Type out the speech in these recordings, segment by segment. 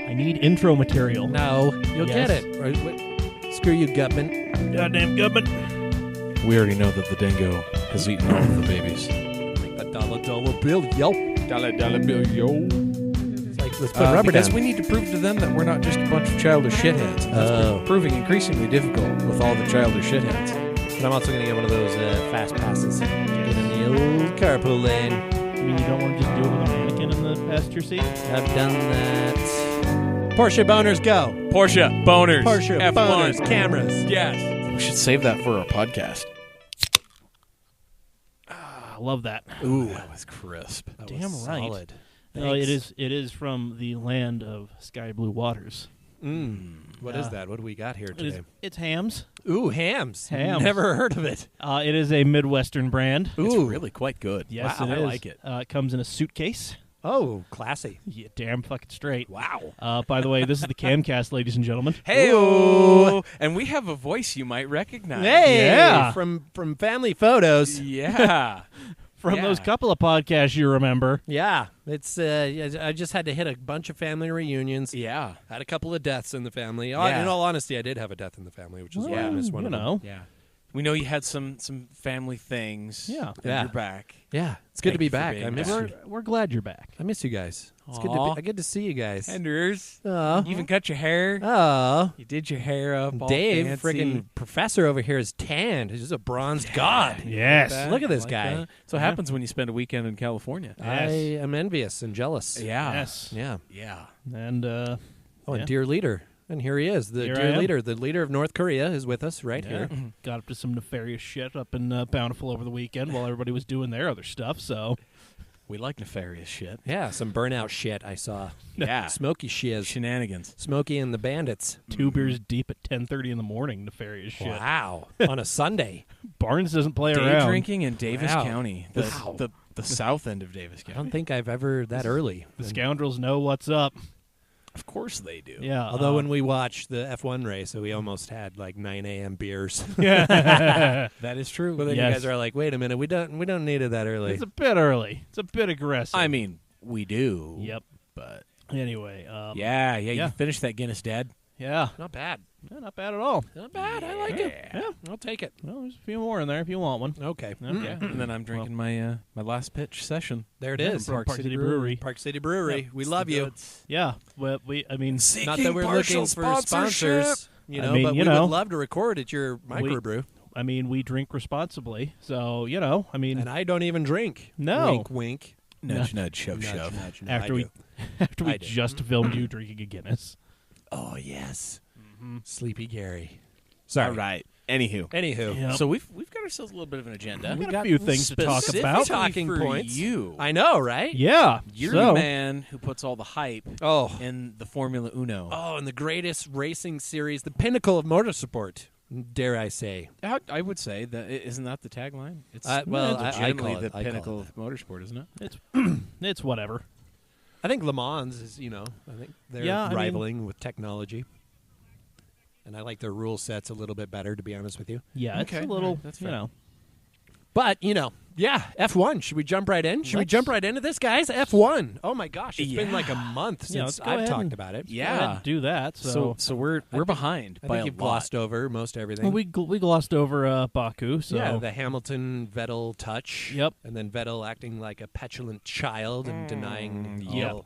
I need intro material. No, you'll Yes. get it. Right? Screw you, Gutman. Goddamn Gutman. We already know that the dingo has eaten all of the babies. Make the dollar bill, yo. Dollar bill, yo. It's like, let's put rubber because down. we need to prove to them that we're not just a bunch of childish shitheads. And that's been proving increasingly difficult with all the childish shitheads. But I'm also going to get one of those fast passes. Get in the old carpool lane. I mean, you don't want to just do it with a mannequin in the passenger seat? I've done that. Porsche boners, go. Porsche, boners, Porsche F1. boners, cameras. Yes. We should save that for our podcast. I love that. Ooh, that was crisp. That Damn was right. solid. No, Thanks. it is from the land of sky blue waters. What is that? What do we got here today? It's Hams. Ooh, hams. Hams. Never heard of it. It is a Midwestern brand. It's Ooh. really quite good. Yes, wow, it is. I like it. It comes in a suitcase. Oh, classy. Yeah, damn fucking straight. Wow. By the way, this is the CAMcast, ladies and gentlemen. Hey-o! And we have a voice you might recognize. Hey, Yeah. from family photos. Yeah. From those couple of podcasts you remember. Yeah, it's. I just had to hit a bunch of family reunions. Yeah. Had a couple of deaths in the family. Yeah. In all honesty, I did have a death in the family, which is why I missed one you of them. know. Yeah. We know you had some family things. Yeah. And Yeah. you're back. Yeah, it's good to Thank be you for back. being I miss back. you. We're glad you're back. I miss you guys. It's good Aw. to good to see you guys. Anders. Oh, You even cut your hair. oh. You did your hair up all Dave, fancy. friggin' professor over here is tanned. He's just a bronzed god. Yes. That- Look at this like guy. that. So it happens when you spend a weekend in California. I am envious and jealous. Yeah. Yes. Yeah. Yeah. And, Oh, Yeah. and dear leader. And here he is. The Here I dear am. leader. The leader of North Korea is with us right yeah, here. got up to some nefarious shit up in Bountiful over the weekend while everybody was doing their other stuff, so. We like nefarious shit. Yeah, some burnout shit I saw. Yeah. Smoky shiz. Shenanigans. Smokey and the Bandits. 2 beers deep at 10:30 in the morning, nefarious shit. Wow. On a Sunday. Barnes doesn't play Day around. drinking in Davis Wow. County. Wow. The south end of Davis I County. don't think I've ever that early. The scoundrels know what's up. Of course they do. Yeah. Although when we watched the F1 race, we almost had like 9 a.m. beers. yeah. That is true. But then Yes. you guys are like, wait a minute, we don't need it that early. It's a bit early. It's a bit aggressive. I mean, we do. Yep. But Anyway. yeah. yeah. You finished that Guinness, Dad. Yeah. Not bad. Yeah, not bad at all. Not bad. I like it. Yeah. I'll take it. Well, there's a few more in there if you want one. Okay. Yeah. Yeah. And then I'm drinking my last pitch session. There it Yeah, is. from Park City Brewery. Park City Brewery. Yeah, we love you. Yeah. Well, I mean, Not that we're looking for sponsors, you know, mean, but you we know. would love to record at your microbrew. we drink responsibly. So, I mean, And I don't even drink. No. Wink, wink. Nudge, nudge, shove, Nudge, shove. nudge. No, after I we do. after we I do. just filmed you drinking a Guinness. Oh, yes. Sleepy Gary. Sorry. All right. Anywho. Anywho. Yep. So we've got ourselves a little bit of an agenda. We got a few things to talk specifically about. Talking for points. you. I know, right? Yeah. You're so, the man who puts all the hype Oh. in the Formula Uno. Oh, and the greatest racing series, the pinnacle of motorsport, dare I say. I would say that isn't that the tagline? It's Well, I legitimately call the it- I call pinnacle it of motorsport, isn't it? it's whatever. I think Le Mans is, I think they're Yeah, I mean- rivaling with technology. And I like their rule sets a little bit better, to be honest with you. Yeah, Okay, it's a little, that's fair. But, yeah, F1. Should we jump right in? Should we Let's- jump right into this, guys? F1. Oh, my gosh. It's been like a month Yeah, since let's go I've ahead talked and- about it. Go ahead and do that. So we're behind I by think a you've lot. glossed over most everything. well, we glossed over Baku. So Yeah, the Hamilton-Vettel touch. Yep. And then Vettel acting like a petulant child and denying all,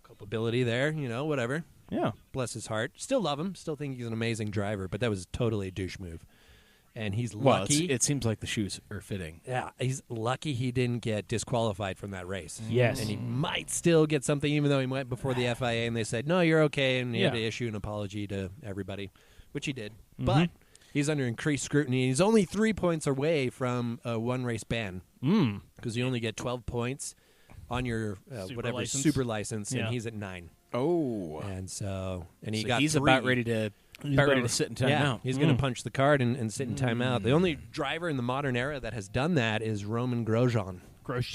culpability there, whatever. yeah. Bless his heart. Still love him. Still think he's an amazing driver, but that was totally a douche move. And he's Well, lucky. it seems like the shoes are fitting. Yeah, he's lucky he didn't get disqualified from that race. Yes. And he might still get something, even though he went before the FIA and they said, no, you're okay, and he had Yeah. to issue an apology to everybody, which he did. Mm-hmm. But he's under increased scrutiny. He's only 3 points away from a one-race ban because you only get 12 points on your Super license. super license, Yeah. and he's at 9. Oh, And so, and he so got he's 3. about ready to sit in time Yeah, out. he's going to punch the card and sit in timeout. The only driver in the modern era that has done that is Roman Grosjean. Gross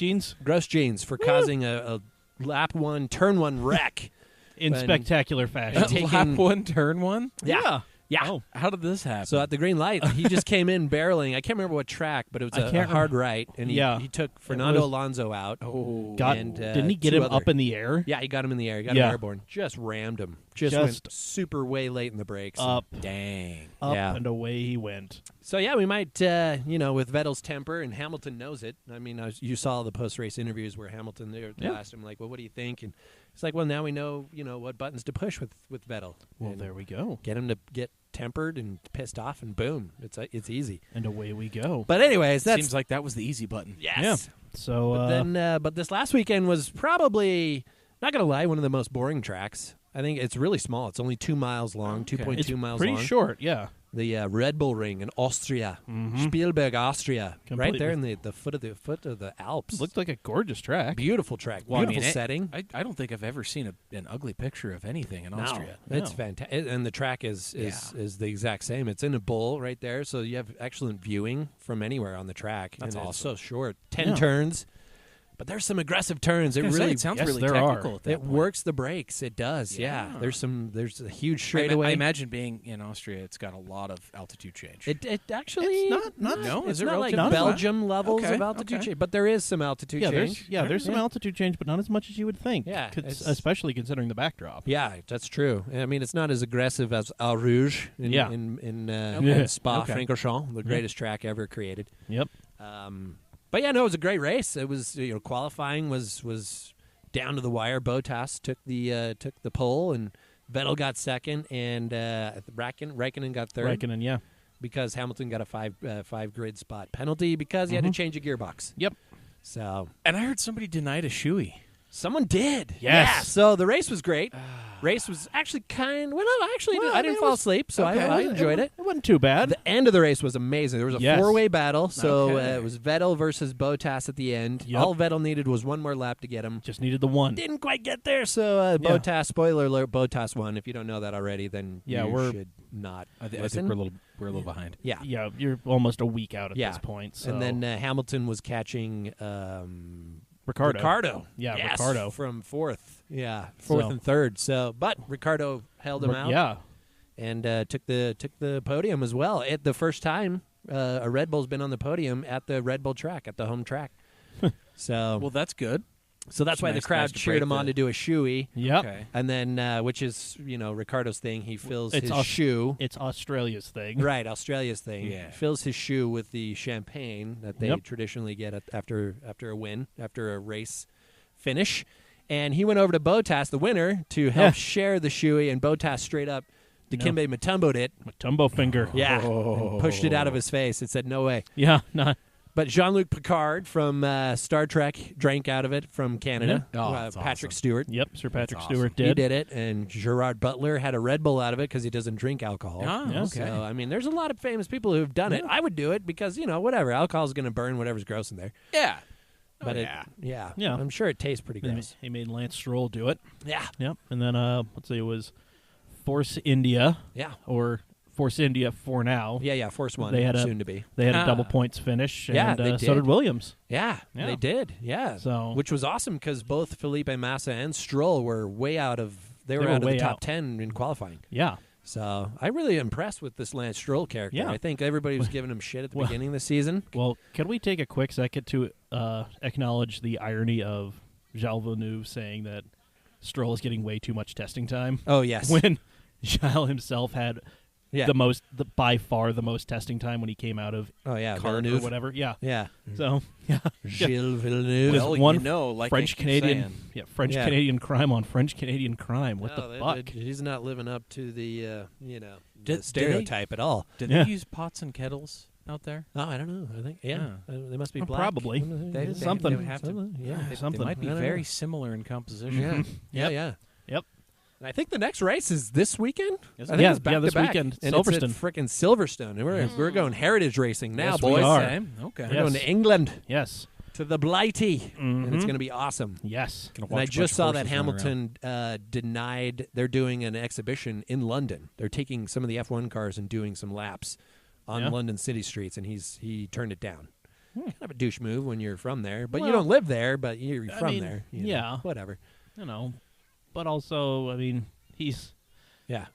jeans For causing a lap 1, turn 1 wreck. in When- spectacular fashion. taking- Lap 1, turn 1. Yeah. Yeah. Oh. How did this happen? So at the green light, he just came in barreling. I can't remember what track, but it was a hard right, and he took Fernando Alonso out. Oh, didn't he get him up in the air? Yeah, he got him in the air. He got him airborne. Just rammed him. Just went super way late in the brakes. Up. Dang. Up and away he went. So, yeah, we might, with Vettel's temper, and Hamilton knows it. I mean, you saw the post-race interviews where Hamilton, they asked him, like, well, what do you think? And it's like, well, now we know, what buttons to push with Vettel. Well, and there we go. Get him to get tempered and pissed off, and boom, it's easy. And away we go. But anyways, that seems like that was the easy button. Yes. Yeah. So, but this last weekend was probably, not going to lie, one of the most boring tracks. I think it's really small. It's only 2 miles long, 2.2 miles long. Pretty short, yeah. The Red Bull Ring in Austria, Spielberg, Austria, right there in the foot of the Alps. Looked like a gorgeous track. Beautiful track, Well, beautiful setting. I don't think I've ever seen an ugly picture of anything in Austria. It's fantastic, and the track is the exact same. It's in a bowl right there, so you have excellent viewing from anywhere on the track. That's and awesome. It's so short, 10 turns. But there's some aggressive turns. It sounds really technical. At that it point. works the brakes. It does. Yeah. There's a huge straightaway. I imagine being in Austria, it's got a lot of altitude change. It actually It's not no. It's Is it not like relatively Belgium levels Okay, of altitude okay. change, but there is some altitude change. There's some altitude change, but not as much as you would think. Yeah, especially considering the backdrop. Yeah, that's true. I mean, it's not as aggressive as Al Rouge in Spa-Francorchamps, the greatest track ever created. Yep. But yeah, no, it was a great race. It was qualifying was down to the wire. Bottas took the pole, and Vettel got second, and Raikkonen got third. Raikkonen, yeah. Because Hamilton got a five grid spot penalty because he had to change a gearbox. Yep. So, and I heard somebody denied a shoey. Someone did. Yes. Yeah. So the race was great. Race was actually I didn't fall asleep, so I enjoyed it. It wasn't too bad. The end of the race was amazing. There was a four-way battle, so Okay. it was Vettel versus Bottas at the end. Yep. All Vettel needed was one more lap to get him. Just needed the one. Didn't quite get there, so Bottas, spoiler alert, Bottas won. If you don't know that already, then you should not I think listen. we're a little behind. Yeah. Yeah, you're almost a week out at this point. So. And then Hamilton was catching Ricardo. Yeah, yes, Ricardo. from fourth. Yeah, fourth and third. So, but Ricardo held him out. Yeah. And took the podium as well. The first time a Red Bull's been on the podium at the Red Bull track, at the home track. So Well, that's good. So that's why the crowd cheered him on to do a shoey. Yep. Okay. And then, which is, Ricardo's thing, he fills his Aus- shoe. It's Australia's thing. Right, Australia's thing. Yeah. Fills his shoe with the champagne that they traditionally get after a win, after a race finish. And he went over to Bottas, the winner, to help share the shoey, and Bottas straight up Dikembe Mutombo'd it. Mutombo finger. Yeah, and pushed it out of his face and said, no way. Yeah, not. But Jean-Luc Picard from Star Trek drank out of it from Canada. Yeah. Oh, that's Patrick awesome. Stewart. Yep, Sir Patrick awesome. Stewart He did. did it, and Gerard Butler had a Red Bull out of it because he doesn't drink alcohol. Oh, Yeah. okay. So, I mean, there's a lot of famous people who've done it. I would do it because, whatever. Alcohol's going to burn whatever's gross in there. Yeah. But yeah. I'm sure it tastes pretty And gross. he made Lance Stroll do it. Yeah. Yep. And then, let's see, it was Force India. Yeah. Or Force India for now. Yeah, Force One, They had soon to be. They had a double points finish. And, Yeah, they did. so did Williams. Yeah, Yeah. they did. Yeah. So- which was awesome because both Felipe Massa and Stroll were way out of They out were of the way top out. 10 in qualifying. Yeah. So I'm really impressed with this Lance Stroll character. Yeah. I think everybody was giving him shit at the beginning of the season. Well, can we take a quick second to acknowledge the irony of Gilles Villeneuve saying that Stroll is getting way too much testing time? Oh, yes. When Gilles himself had by far the most testing time when he came out of CART Villeneuve or whatever. Yeah. Yeah. So, yeah. Gilles Villeneuve. This Well, one like French I keep Canadian, saying. French Canadian crime on French Canadian crime. What No, the fuck? He's not living up to the Did- the stereotype at all. Did Yeah. they use pots and kettles out there? Oh, I don't know. I think they must be Oh, black. probably. They- Something. They would have to. Yeah. Something. They might be I don't very know. similar in composition. Yeah. Yep. Yeah. Yep. And I think the next race is this weekend. Is I it? think Yeah, it's back yeah, to this back. weekend, And Silverstone. It's at frickin' Silverstone. And we're going heritage racing now, Yes, we boys. are. Okay. Okay. We're Yes. going to England Yes. to the Blighty, and it's Mhm. going to be awesome. Yes. Gonna And I watch a bunch just of saw that horses run around. Hamilton denied they're doing an exhibition in London. They're taking some of the F1 cars and doing some laps on Yeah. London city streets, and he turned it down. Kind of a douche move when you're from there, but you Well, don't live there, but you're I from mean, there. yeah. Whatever. But also, I mean, he's, Yeah.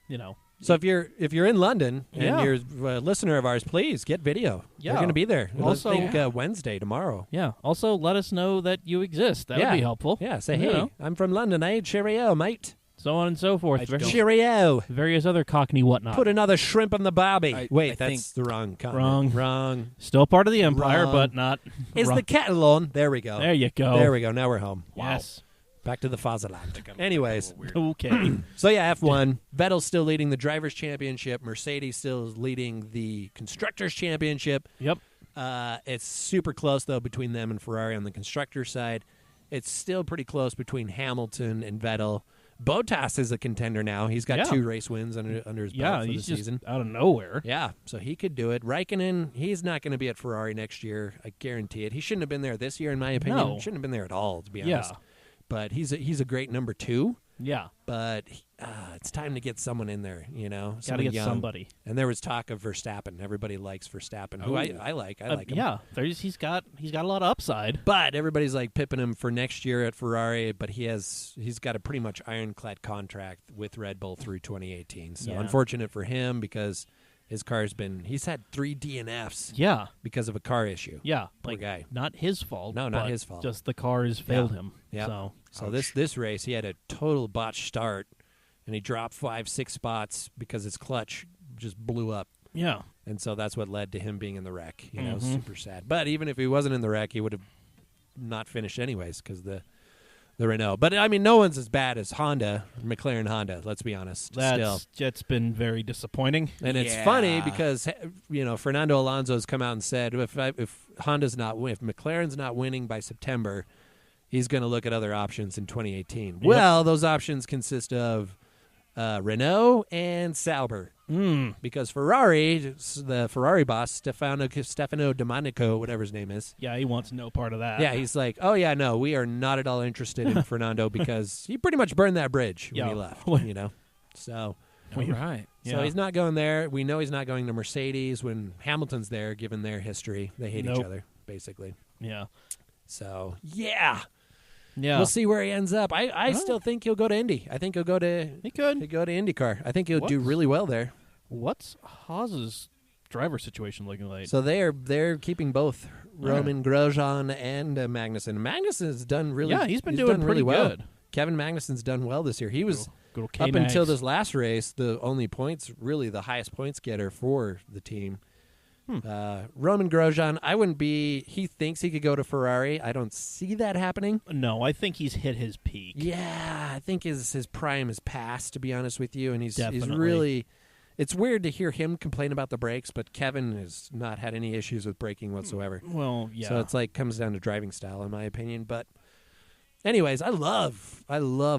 So if you're in London and Yeah. you're a listener of ours, please get video. Yeah. They're going to be there. Also- I think Wednesday, tomorrow. Yeah. Also, let us know that you exist. That would be helpful. Yeah, say, You hey, know, I'm from London, eh? Cheerio, mate. so on and so forth. Cheerio. Various other Cockney whatnot. Put another shrimp on the barbie. I Wait, think- that's the wrong comment. Wrong. Still part of the empire, Wrong. but not. Is wrong. the kettle on? There we go. There you go. There we go. Now we're home. Yes. Back to the fatherland. Anyways, Okay. so yeah, F1. Vettel's still leading the Drivers' Championship. Mercedes still is leading the Constructors' Championship. Yep. It's super close, though, between them and Ferrari on the Constructors' side. It's still pretty close between Hamilton and Vettel. Bottas is a contender now. He's got 2 race wins under his belt for he's the just season. out of nowhere. Yeah, so he could do it. Raikkonen, he's not going to be at Ferrari next year. I guarantee it. He shouldn't have been there this year, in my opinion. No. Shouldn't have been there at all, to be Yeah. honest. But he's a great number 2. Yeah. But it's time to get someone in there, you know. Got to someone get young. somebody. And there was talk of Verstappen. Everybody likes Verstappen, who I like. I like him. Yeah. He's got a lot of upside. But everybody's like pipping him for next year at Ferrari. But he's got a pretty much ironclad contract with Red Bull through 2018. So Yeah. unfortunate for him because his car's he's had 3 DNFs. Yeah. Because of a car issue. Yeah. Poor Like guy. not his fault. No, not but his fault. Just the cars failed him. Yeah. So So this race, he had a total botched start, and he dropped 5-6 spots because his clutch just blew up. yeah. And so that's what led to him being in the wreck. You know, Mhm. super sad. But even if he wasn't in the wreck, he would have not finished anyways because the Renault. But, I mean, no one's as bad as McLaren Honda, let's be honest. Still. That's been very disappointing. And it's funny because, you know, Fernando Alonso's come out and said if McLaren's not winning by September, he's going to look at other options in 2018. Yep. Well, those options consist of Renault and Sauber. Mm. Because the Ferrari boss, Stefano Domenico, whatever his name is. Yeah, he wants no part of that. Yeah, he's like, oh, yeah, no, we are not at all interested in Fernando because he pretty much burned that bridge when he left, you know. So, All right. so he's not going there. We know he's not going to Mercedes when Hamilton's there, given their history. They hate each other, basically. Yeah. So, yeah. Yeah. We'll see where he ends up. I still think he'll go to Indy. I think he'll go to He could. he'll go to IndyCar. I think he'll do really well there. What's Haas's driver situation looking like? So they're keeping both Roman Grosjean and Magnussen. Magnussen's done really. Yeah, he's been doing really pretty well. good. Kevin Magnussen's done well this year. He was Good up K-Mags. until this last race the only points, really the highest points getter for the team. Roman Grosjean, I wouldn't be. He thinks he could go to Ferrari. I don't see that happening. No, I think he's hit his peak. Yeah, I think his prime is past, to be honest with you, and he's Definitely. really. It's weird to hear him complain about the brakes, but Kevin has not had any issues with braking whatsoever. Well, yeah. So it's like comes down to driving style, in my opinion. But anyways, I love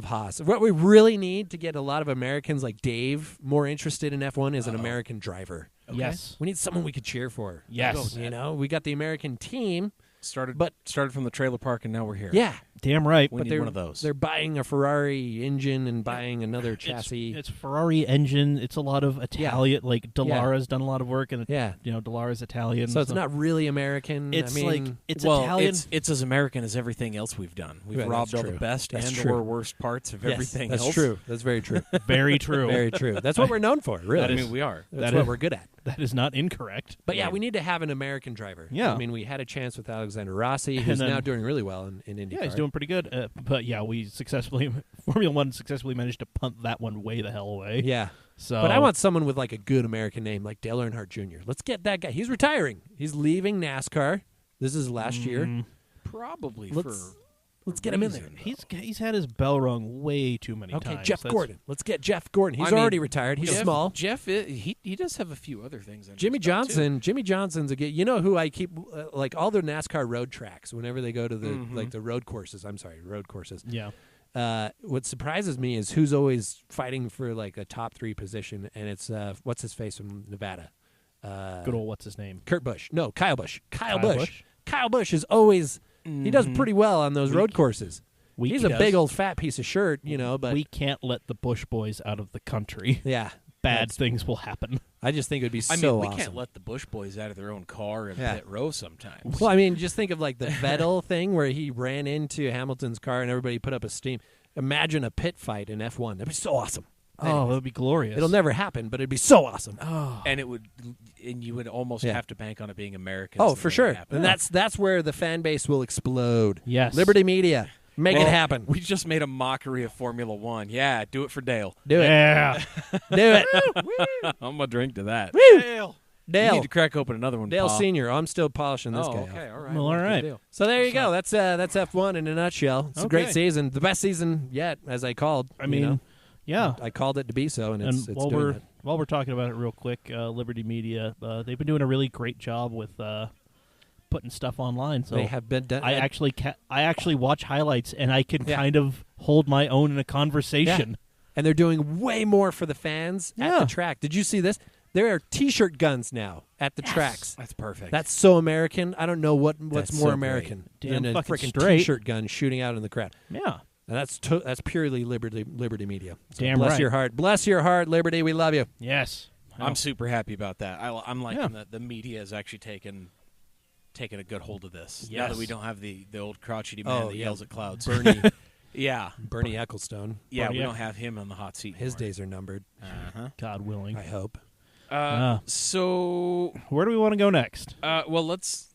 Haas. What we really need to get a lot of Americans like Dave more interested in F1 is an American driver. Yes. We need someone we could cheer for. Yes. You know, we got the American team. Started But- from the trailer park, and now we're here. Yeah. Damn right. We need they're, one of those. They're buying a Ferrari engine and buying another chassis. It's Ferrari engine. It's a lot of Italian. Like Dallara's done a lot of work, and Yeah. you know Dallara's Italian. So it's not really American. It's I mean, like it's well, Italian. it's as American as everything else we've done. We've Yeah, that's robbed all true. the best That's and true. or worst parts of yes, everything that's else. true. That's very true. very true. Very true. That's what we're known for, really. I mean, we are. That's that what is- we're good at. That is not incorrect. But yeah, we need to have an American driver. Yeah. I mean, we had a chance with Alexander Rossi, who's then- now doing really well in IndyCar. Yeah, he's doing pretty good. But yeah, we Formula One successfully managed to punt that one way the hell away. Yeah. So, But I want someone with like a good American name, like Dale Earnhardt Jr. Let's get that guy. He's retiring. He's leaving NASCAR. This is last year. Probably Let's get him in there. He's had his bell rung way too many Okay, times. Jeff That's- Gordon. Let's get Jeff Gordon. He's I mean, already retired. He's small. Jeff, he does have a few other things. In Jimmy his belt, too. Johnson. Jimmy Johnson's a good. You know who I keep like all the NASCAR road tracks. Whenever they go to the like the road courses. I'm sorry, road courses. Yeah. What surprises me is who's always fighting for like a top 3 position, and it's what's his face from Nevada. Good old what's his name? Kurt Busch. No, Kyle Busch. Kyle Kyle Busch. Busch? Kyle Busch is always. He does pretty well on those road courses. He's a big old fat piece of shirt, you know. But we can't let the Bush boys out of the country. yeah, Bad things will happen. I just think it would be I so mean, we awesome. can't let the Bush boys out of their own car in Yeah. pit row sometimes. Well, I mean, just think of like the Vettel thing where he ran into Hamilton's car and everybody put up a steam. Imagine a pit fight in F1. That'd be so awesome. Oh, that would be glorious. It'll never happen, but it'd be so awesome. Oh, And you would almost Yeah. have to bank on it being American. Oh, to for make it sure. happen. And that's where the fan base will explode. yes. Liberty Media, make Well, it happen. We just made a mockery of Formula One. Yeah, do it for Dale. Do it. Yeah. Do it. I'm gonna drink to that. Dale. You Dale. need to crack open another one. Dale Pa. Senior. I'm still polishing this Oh, guy okay, off. all right. Well, all good right. deal. So there you go. That's F1 in a nutshell. It's a great Okay. season, the best season yet, as I called. I mean, yeah. I called it to be so, and it's while doing we're that. while we're talking about it real quick, Liberty Media, they've been doing a really great job with putting stuff online. So They have been done. I actually watch highlights, and I can Yeah. kind of hold my own in a conversation. and they're doing way more for the fans at Yeah. the track. Did you see this? There are T-shirt guns now at the tracks. That's perfect. That's so American. I don't know what's That's more so American great. than Damn a fucking freaking straight. T-shirt gun shooting out in the crowd. Yeah. And that's purely Liberty Media. So Damn bless right. your heart. Bless your heart, Liberty. We love you. Yes. I'm super happy about that. I'm liking Yeah. that the media has actually taken a good hold of this. Now Yes. that we don't have the old crotchety man that yells at clouds. Bernie Yeah. Bernie Ecclestone. Yeah, Bernie we don't have him on the hot seat. His days are numbered. Uh-huh. God willing. I hope. So, Where do we want to go next? well, let's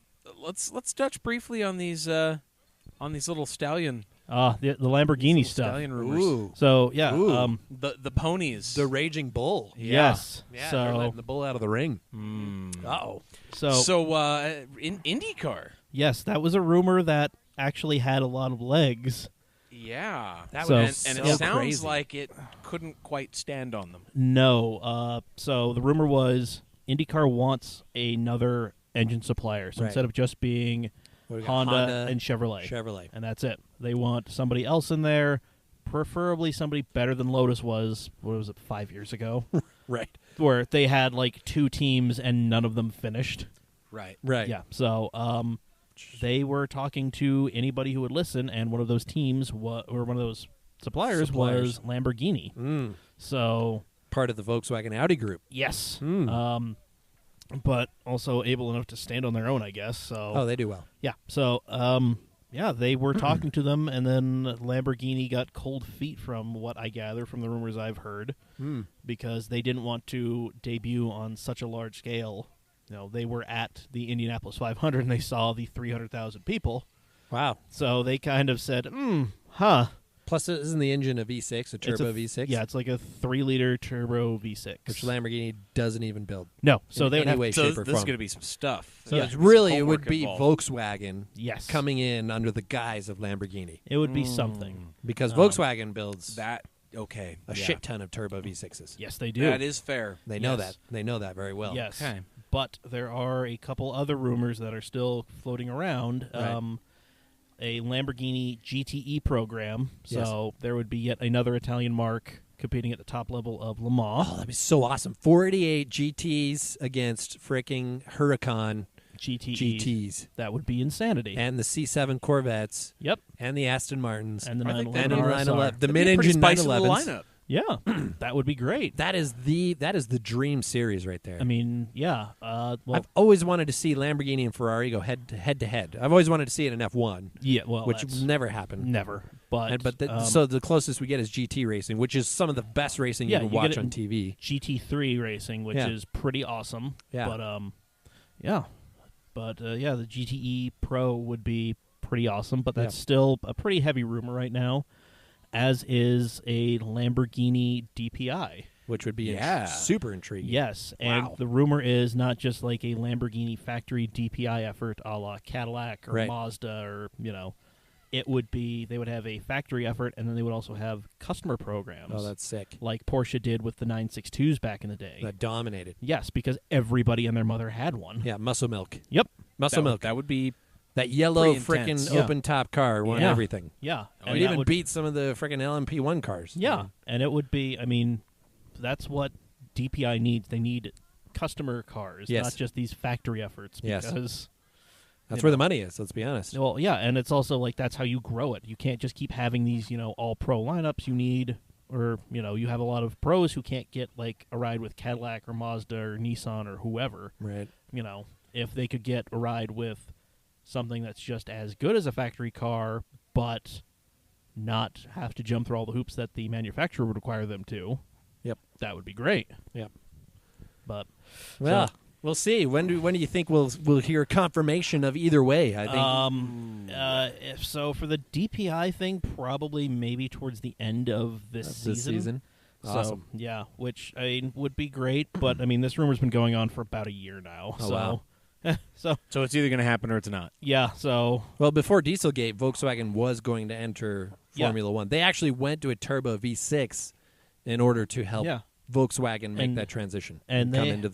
touch briefly on these little stallion The Lamborghini little stuff. stallion rumors. Ooh, So yeah. Ooh. The ponies. the raging bull. Yes. Yeah, they're So letting the bull out of the ring. Mm. so In IndyCar. yes, that was a rumor that actually had a lot of legs. Yeah. That So- would and so it sounds crazy. like it couldn't quite stand on them. No. So the rumor was IndyCar wants another engine supplier. So Right. instead of just being What do we got? Honda and Chevrolet, Chevrolet. and that's it. They want somebody else in there, preferably somebody better than Lotus was. What was it, 5 years ago? Right. Where they had like 2 teams and none of them finished. Right. Right. Yeah. So they were talking to anybody who would listen, and one of those teams or one of those suppliers was Lamborghini. Mm. So Part of the Volkswagen Audi group. yes, Mm. but also able enough to stand on their own, I guess. So Oh, they do well. yeah. So yeah, they were talking to them, and then Lamborghini got cold feet from what I gather from the rumors I've heard, because they didn't want to debut on such a large scale. You know, they were at the Indianapolis 500 and they saw the 300,000 people. Wow. So they kind of said, huh. Plus, isn't the engine a V6, a turbo It's V6? Yeah, it's like a 3-liter turbo V6. Which Lamborghini doesn't even build. No, so in they would any have way, So shape, or this is form. going to be some stuff. So Yeah. it's really, it Homework would be involved. Volkswagen yes, coming in under the guise of Lamborghini. It would be something. Because Volkswagen builds That okay. a shit ton of turbo V6s. Yes, they do. That is fair. They know Yes. that. They know that very well. Yes. Okay. But there are a couple other rumors that are still floating around. Right. A Lamborghini GTE program. Yes. So there would be yet another Italian marque competing at the top level of Le Mans. Oh, that'd be so awesome. 488 GTs against freaking Huracan GTE. GTs. That would be insanity. And the C7 Corvettes. Yep. And the Aston Martins. And the I think 911 and the RSR. 911. The That'd be a pretty mid-engine spicy little 911s. lineup. Yeah, that would be great. That is the dream series right there. I mean, yeah. Well, I've always wanted to see Lamborghini and Ferrari go head to head. I've always wanted to see it in F1, yeah. Well, which that's never happened. never. But So the closest we get is GT racing, which is some of the best racing Yeah, you can you get watch it on in TV. GT3 racing, which Yeah. is pretty awesome. Yeah. But yeah. But yeah, the GTE-Pro would be pretty awesome. But that's Yeah. still a pretty heavy rumor right now, as is a Lamborghini DPi. Which would be Yeah. super intriguing. Yes, and Wow. the rumor is not just like a Lamborghini factory DPi effort a la Cadillac or Right. Mazda or, it would be, they would have a factory effort, and then they would also have customer programs. Oh, that's sick. like Porsche did with the 962s back in the day. That dominated. Yes, because everybody and their mother had one. Yeah, muscle milk. Yep. Muscle milk. That would be That yellow pretty freaking intense. Yeah. open top car won Yeah. everything. Yeah. Oh, And It that even would- beat some of the freaking LMP1 cars. Yeah, and it would be, I mean, that's what DPi needs. They need customer cars, Yes. not just these factory efforts. Yes. Because, That's where the money is, let's be honest. well, yeah, and it's also like that's how you grow it. You can't just keep having these, all pro lineups. You need, or, you have a lot of pros who can't get like a ride with Cadillac or Mazda or Nissan or whoever. Right. If they could get a ride with something that's just as good as a factory car, but not have to jump through all the hoops that the manufacturer would require them to, Yep. that would be great. Yep. But Well, we'll see. When do you think we'll hear confirmation of either way? I think if so, for the DPi thing, probably maybe towards the end of this season. Awesome. So, yeah, which I mean would be great, but I mean this rumor's been going on for about a year now. Oh, so wow. So it's either going to happen or it's not. yeah, so Well, before Dieselgate, Volkswagen was going to enter Formula One. They actually went to a turbo V6 in order to help Volkswagen make that transition and come into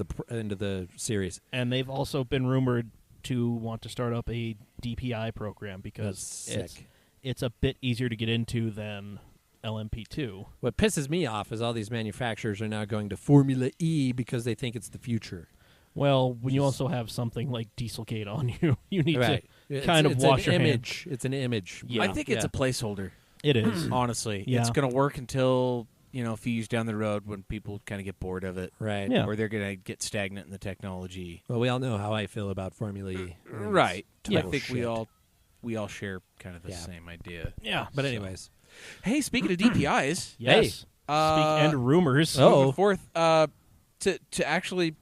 the series. And they've also been rumored to want to start up a DPi program because it's a bit easier to get into than LMP2. What pisses me off is all these manufacturers are now going to Formula E because they think it's the future. Well, when you also have something like Dieselgate on you, you need to it's wash your image. It's an image. Yeah. I think it's a placeholder. It is. Honestly. Yeah. It's going to work until, a few years down the road when people kind of get bored of it. Right. Yeah. Or they're going to get stagnant in the technology. Well, we all know how I feel about Formula E. Right. I Total think shit. we all share kind of the same idea. Yeah. But anyways. Hey, speaking of DPIs, Yes. And rumors. Oh. forth, to actually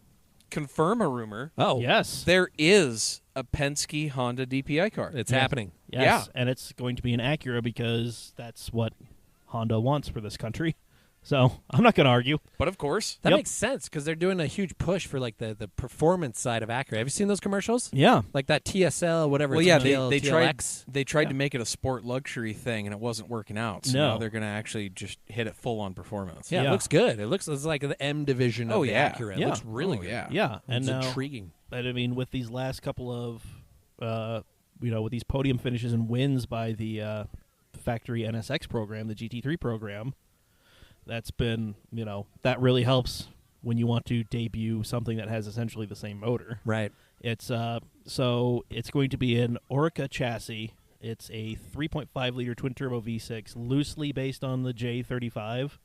confirm a rumor, Oh. Yes. there is a Penske-Honda DPi car. It's happening. Yes. Yeah. And it's going to be an Acura because that's what Honda wants for this country. So I'm not going to argue. But of course, That Yep. makes sense because they're doing a huge push for like the performance side of Acura. Have you seen those commercials? Yeah. Like that TSL, whatever. well, it's yeah, called, they TLX. tried Yeah. to make it a sport luxury thing, and it wasn't working out. So No. now they're going to actually just hit it full on performance. Yeah, Yeah. it looks good. It's like the M division of the Acura. It Yeah. looks really Oh, good. yeah. Yeah. And It's now, intriguing. I mean, with these last couple of, with these podium finishes and wins by the factory NSX program, the GT3 program, that's been, that really helps when you want to debut something that has essentially the same motor. Right. It's so it's going to be an Orica chassis. It's a 3.5 liter twin turbo V6, loosely based on the J35.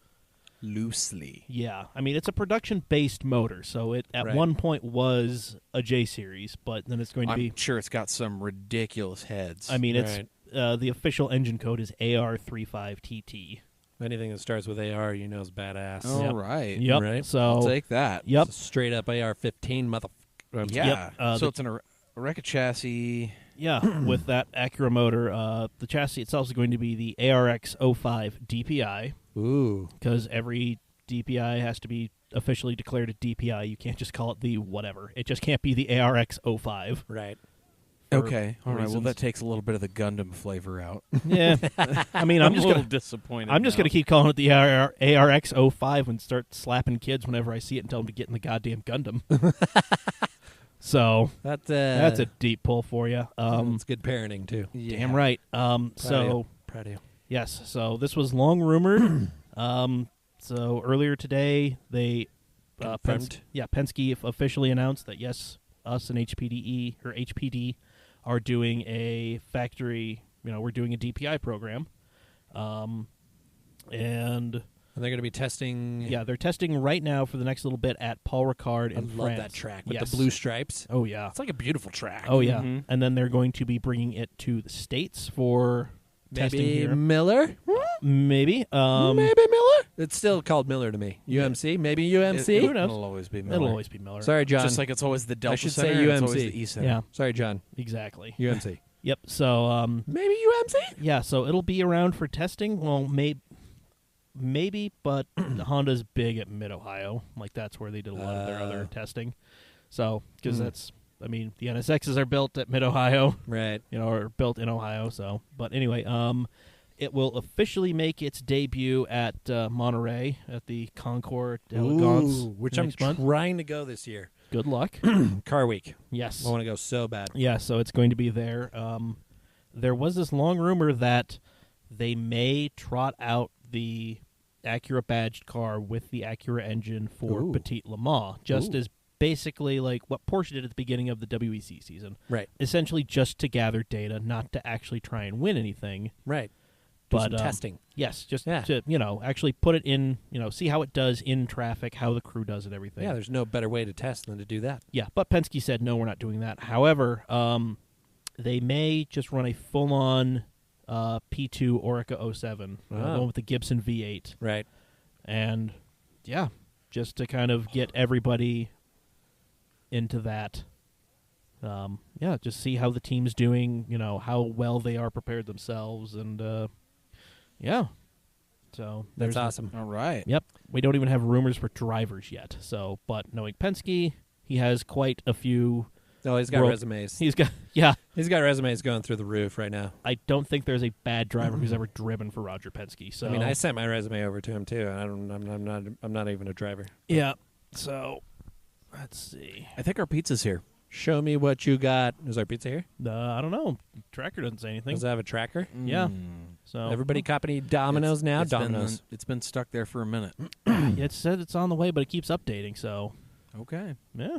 Loosely. Yeah, I mean it's a production based motor, so it at Right. one point was a J series, but then it's going to I'm be. sure it's got some ridiculous heads. I mean, Right. it's the official engine code is AR35TT. Anything that starts with AR, you know, is badass. all Yep. right. Yep. Right. So I'll take that. Yep. It's a straight up AR-15 motherfucker. Yeah. Yep. So it's an Oreca chassis. Yeah, with that Acura motor, the chassis itself is going to be the ARX-05 DPi, Ooh. because every DPi has to be officially declared a DPi. You can't just call it the whatever. It just can't be the ARX-05. Right. for Okay. All right. Well, reasons. that takes a little bit of the Gundam flavor out. Yeah. I mean, I'm just a little gonna disappointed. I'm just now. gonna keep calling it the ARX-05 and start slapping kids whenever I see it and tell them to get in the goddamn Gundam. So That's a deep pull for you. it's good parenting too. Yeah. Damn right. Proud So of you. yes. So this was long rumored. So earlier today they Confirmed. Penske officially announced that yes, us and HPD are doing a factory. We're doing a DPi program, and And they're going to be testing. yeah, they're testing right now for the next little bit at Paul Ricard I in love France. that track with Yes. the blue stripes. Oh yeah. It's like a beautiful track. Oh yeah. Mhm. And then they're going to be bringing it to the States for testing Maybe here. Miller. Maybe. Maybe Miller. It's still called Miller to me. UMC. Maybe UMC. Who knows? It'll always be Miller. It'll always be Miller. Sorry, John. Just like it's always the Delta should Center, say and it's always UMC. the E Center. Yeah. Sorry, John. Exactly. UMC. Yep. So Maybe UMC. yeah, so it'll be around for testing. Well, maybe, but Honda's big at Mid-Ohio. Like that's where they did a lot of their other testing. So because that's, I mean, the NSXs are built at Mid-Ohio, Right. or built in Ohio. So, but anyway, it will officially make its debut at Monterey at the Concours d'Elegance, which I'm next month. trying to go this year. Good luck. Car Week. Yes. I want to go so bad. Yeah, so it's going to be there. There was this long rumor that they may trot out the Acura badged car with the Acura engine for Ooh. Petite Le Mans, just Ooh. as basically like what Porsche did at the beginning of the WEC season. Right. Essentially just to gather data, not to actually try and win anything. Right. Do But some testing. Yes, just Yeah. to, actually put it in, see how it does in traffic, how the crew does it, everything. Yeah, there's no better way to test than to do that. Yeah, but Penske said, no, we're not doing that. However, they may just run a full-on P2 Orica 07, the Oh. one with the Gibson V8. Right. And yeah, just to kind of get everybody into that. Yeah, just see how the team's doing, how well they are prepared themselves, and yeah. So That's awesome. All right. Yep. We don't even have rumors for drivers yet. So, but knowing Penske, he has quite a few. No, he's got resumes. He's got resumes going through the roof right now. I don't think there's a bad driver who's ever driven for Roger Penske. So I mean, I sent my resume over to him too. I'm not even a driver. Yeah. So let's see. I think our pizza's here. Show me what you got. Is our pizza here? I don't know. Tracker doesn't say anything. Does it have a tracker? Yeah. So Everybody copy Domino's now. Domino's. It's been stuck there for a minute. It said it's on the way, but it keeps updating. So Okay. yeah.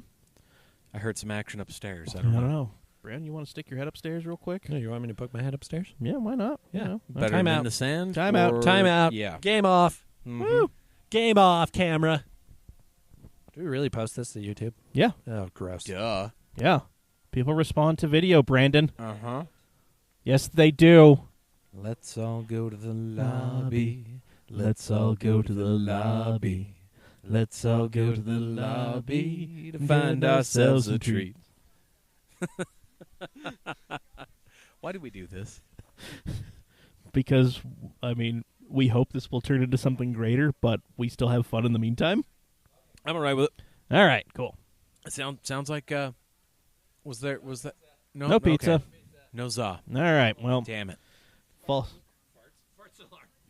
I heard some action upstairs. I I don't don't know. know. Brandon, you want to stick your head upstairs real quick? No, you want me to poke my head upstairs? Yeah, why not? Yeah. Better Time than out. the sand. Time out. or- Time out. Yeah. Game off. Woo. Game off, camera. Do we really post this to YouTube? Yeah. Oh, gross. Duh. Yeah. People respond to video, Brandon. Uh-huh. Yes, they do. Let's all go to the lobby. Let's all go to the lobby. Let's all go to the lobby to find ourselves a treat. Why do we do this? Because, I mean, we hope this will turn into something greater, but we still have fun in the meantime. I'm all right with it. All right, cool. It sounds like was that No pizza. Okay. No za. All right, well, Damn it. false.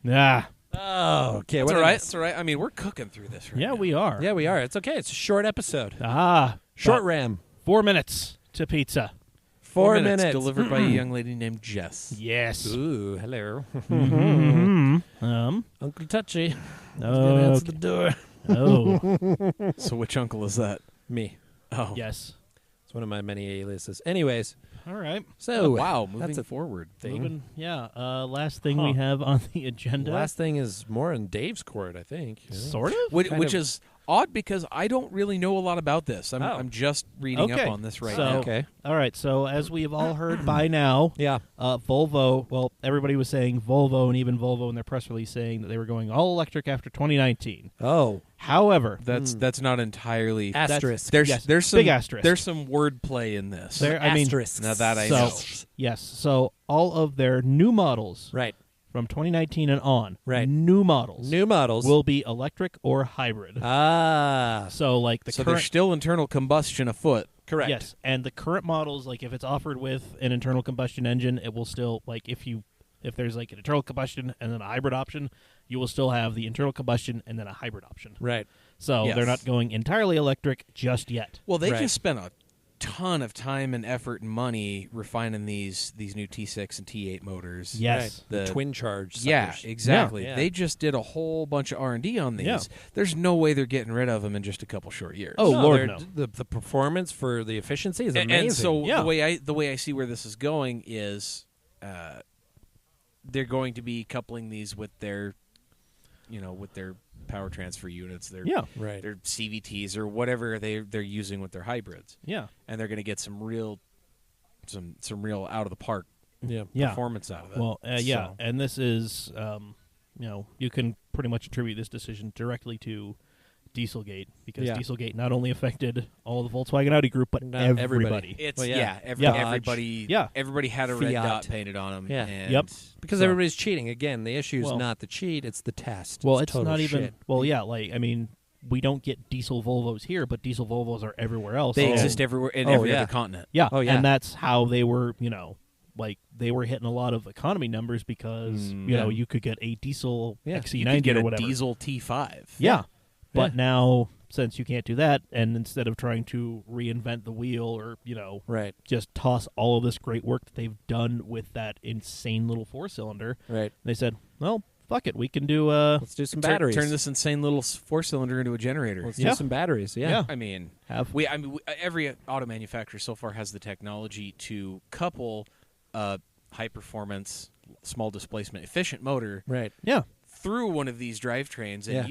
Ah, Oh, okay. It's what all I right. missed? It's all right. I mean, we're cooking through this right yeah, now. we are. Yeah, we are. It's okay. It's a short episode. Short Short ram. 4 minutes to pizza. 4 minutes. delivered by a young lady named Jess. Yes. Ooh, hello. Mm-hmm. Uncle Touchy. Oh, Answer the door. oh, So which uncle is that? Me. Oh. yes. It's one of my many aliases. Anyways, All right. so Wow, that's moving a forward. thing. Moving, yeah. Last thing we have on the agenda. Last thing is more in Dave's court, I think. sort of. Which Kind of- is odd because I don't really know a lot about this. Oh. I'm just reading Okay. up on this right So- now. Okay. All right. So as we have all heard by now, Yeah. Volvo. Well, everybody was saying Volvo, and even Volvo in their press release saying that they were going all electric after 2019. Oh. However, That's not entirely Asterisk. There's some big asterisk. There's some wordplay in this. There- I mean, Asterisks. Now that I so know. yes. So all of their new models Right. from 2019 and on, Right. new models New models. will be electric or hybrid. Ah. So like the So current. there's still internal combustion afoot. Correct. Yes, and the current models, like if it's offered with an internal combustion engine, it will still if there's like an internal combustion and then a hybrid option, you will still have the internal combustion and then a hybrid option. Right. So Yes. they're not going entirely electric just yet. Well, they Right. just spent a ton of time and effort and money refining these new T6 and T8 motors. Yes. The The- twin charge. Yeah, suckers. exactly. Yeah. They just did a whole bunch of R&D on these. Yeah. There's no way they're getting rid of them in just a couple short years. Oh, No, Lord, they're- no. The performance for the efficiency is And- amazing. And so Yeah. the way I see where this is going is they're going to be coupling these with their power transfer units, their Yeah, right. their CVTs or whatever they're using with their hybrids, yeah, and they're going to get some real out of the park Yeah. yeah. performance out of it. Well, yeah, So- and this is, you can pretty much attribute this decision directly to Dieselgate because Yeah. Dieselgate not only affected all the Volkswagen Audi group, but Not everybody. everybody. It's Well, yeah. Yeah. everybody Yeah. everybody had a red Fiat. dot painted on them. Yeah. And Yep. Because So- everybody's cheating. Again, the issue is Well- not the cheat; it's the test. Well, it's total not even. shit. Well, yeah, we don't get diesel Volvos here, but diesel Volvos are everywhere else. They And- exist everywhere in Oh, every yeah. other continent. Yeah, Oh, yeah. and that's how they were. They were hitting a lot of economy numbers because yeah. you could get a diesel Yeah. XC90 You could get or a whatever. diesel T5. Yeah. But Yeah. now, since you can't do that, and instead of trying to reinvent the wheel or, Right. just toss all of this great work that they've done with that insane little four-cylinder, Right. they said, well, fuck it. We can do, Let's do some batteries. Turn this insane little four-cylinder into a generator. Let's Yeah. do some batteries. Yeah. Yeah. I mean, have. every auto manufacturer so far has the technology to couple a high-performance, small displacement, efficient motor Right. Yeah. through one of these drivetrains and Yeah.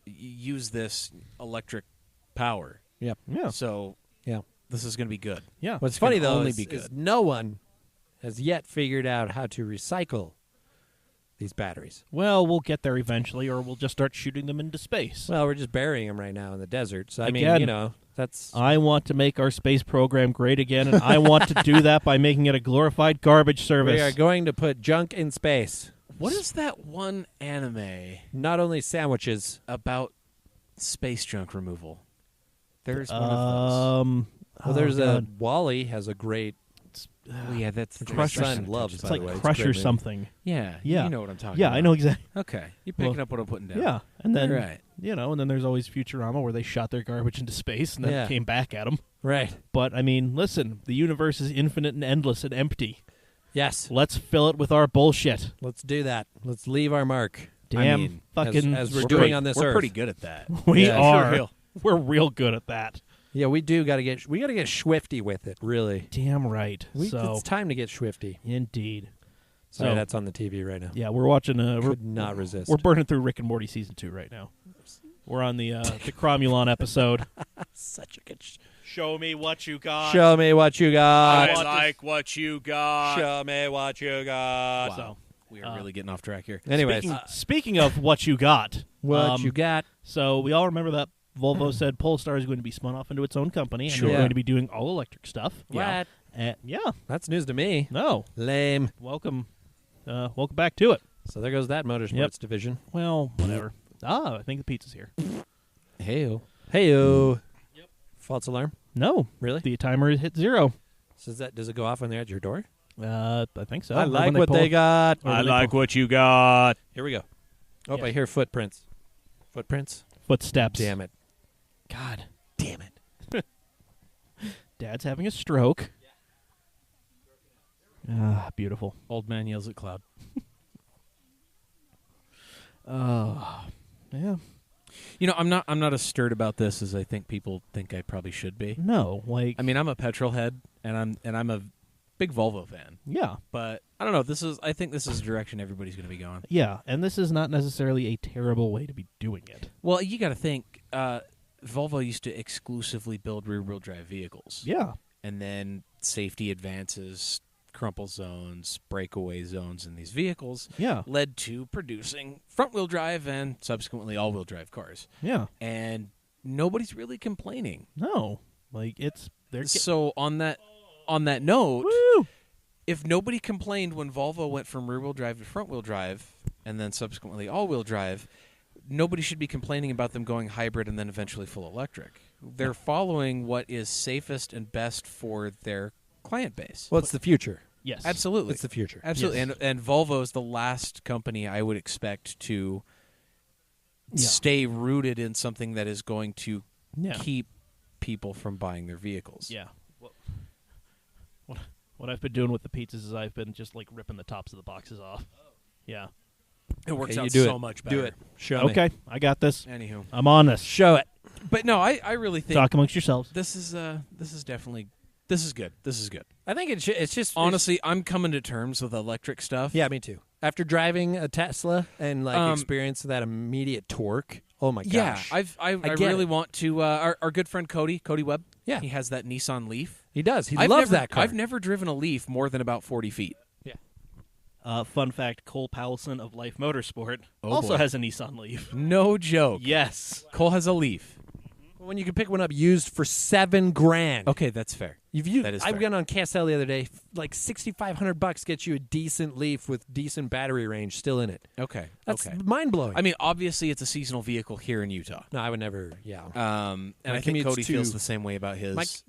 use this electric power. Yep. Yeah. So Yeah. this is going to be good. Yeah. What's funny can though only is, be is good. no one has yet figured out how to recycle these batteries? Well, we'll get there eventually, or we'll just start shooting them into space. Well, we're just burying them right now in the desert. So, I Again, mean, you know, that's... I want to make our space program great again, and I want to do that by making it a glorified garbage service. We are going to put junk in space. What is that one anime Not only sandwiches. about space junk removal? There's one of those. Well, there's God. Wall-E has a great... Oh, yeah, that's the Crusher my son son loves, It's by like the way. It's a Crush or great movie. something. Yeah, Yeah. you know what I'm talking Yeah, about. I know exactly. Okay, you're picking Well, up what I'm putting down. Yeah, and then Right. and then there's always Futurama where they shot their garbage into space and then Yeah. came back at them. Right. But I mean, listen, the universe is infinite and endless and empty. Yes. Let's fill it with our bullshit. Let's do that. Let's leave our mark. Damn, mean, fucking. as we're We're doing pretty- on this We're earth. pretty good at that. we Yeah, are. for real. We're real good at that. Yeah, we do got to get swifty with it, really. Damn right. So It's time to get swifty. indeed. Sorry, So that's on the TV right now. yeah, we're watching. Could not resist. We're burning through Rick and Morty season 2 right now. We're on the Cromulon episode. Such a good... Show me what you got. Show me what you got. I like what you got. Show me what you got. Wow. So, We are really getting off track here. Anyways, speaking of what you got, what you got? So we all remember that Volvo said Polestar is going to be spun off into its own company, and Sure. they're Yeah. going to be doing all electric stuff. What? Yeah. That's news to me. No. Lame. Welcome back to it. So there goes that motorsports division. Well, whatever. I think the pizza's here. Hey-o. Hey-o. Yep. False alarm? No, Really? the timer hit 0. So does it go off when they're at your door? I think so. I Or like when what pull they up- got. or when they pull- what you got. Here we go. Oh, Yeah. I hear footprints. Footprints? footsteps. Damn it. God, Damn it. Dad's having a stroke. Beautiful. Old man yells at cloud. Yeah. You know, I'm not as stirred about this as I think people think I probably should be. No, like I mean, I'm a petrol head, and I'm a big Volvo fan. yeah. But I don't know. I think this is the direction everybody's going to be going. Yeah, and this is not necessarily a terrible way to be doing it. Well, you got to think. Volvo used to exclusively build rear-wheel drive vehicles. Yeah. And then safety advances, crumple zones, breakaway zones in these vehicles Yeah. led to producing front-wheel drive and subsequently all-wheel drive cars. Yeah. And nobody's really complaining. No. Like they're So on that note, woo! if nobody complained when Volvo went from rear-wheel drive to front-wheel drive and then subsequently all-wheel drive, nobody should be complaining about them going hybrid and then eventually full electric. They're following what is safest and best for their client base. Well, it's the future. Yes. Absolutely. It's the future. Absolutely. Yes. And Volvo is the last company I would expect to Yeah. stay rooted in something that is going to Yeah. keep people from buying their vehicles. Yeah. What I've been doing with the pizzas is I've been just like ripping the tops of the boxes off. Yeah. It works Okay, out you do so it. much better. Do it. Show me. Okay, I got this. Anywho. I'm on this. Show it. But no, I really think Talk amongst yourselves. this is definitely this is good. This is good. I think it's just... Honestly, I'm coming to terms with electric stuff. Yeah, me too. After driving a Tesla and experience that immediate torque, oh my gosh. Yeah, I get really it. want to. Our good friend Cody Webb. Yeah. he has that Nissan Leaf. He does. He I've loves never- that car. I've never driven a Leaf more than about 40 feet. Fun fact: Cole Powelson of Life Motorsport Oh, also boy. has a Nissan Leaf. No joke. Yes. Cole has a Leaf. When you can pick one up used for $7,000. Okay, that's fair. You've used, That is I fair. went on KSL the other day. Like $6,500 gets you a decent Leaf with decent battery range still in it. Okay, That's okay. mind blowing. I mean, obviously, it's a seasonal vehicle here in Utah. no, I would never. Yeah. And My I think commute's Cody feels too- the same way about his.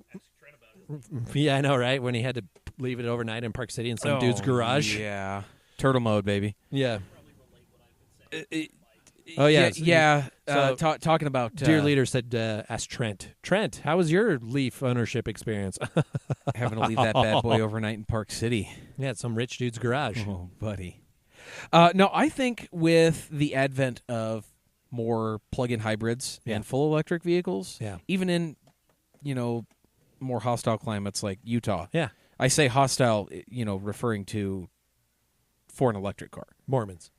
Yeah, I know, right? When he had to leave it overnight in Park City in some dude's garage. Yeah, turtle mode, baby. Yeah. Oh, yeah. yeah. So- Talking about Dear leader said, ask Trent. Trent, how was your Leaf ownership experience? having to leave that bad boy overnight in Park City. Yeah, at some rich dude's garage. Oh, buddy. No, I think with the advent of more plug-in hybrids Yeah. and full electric vehicles, Yeah. even in more hostile climates like Utah. Yeah. I say hostile, referring to for an electric car. Mormons.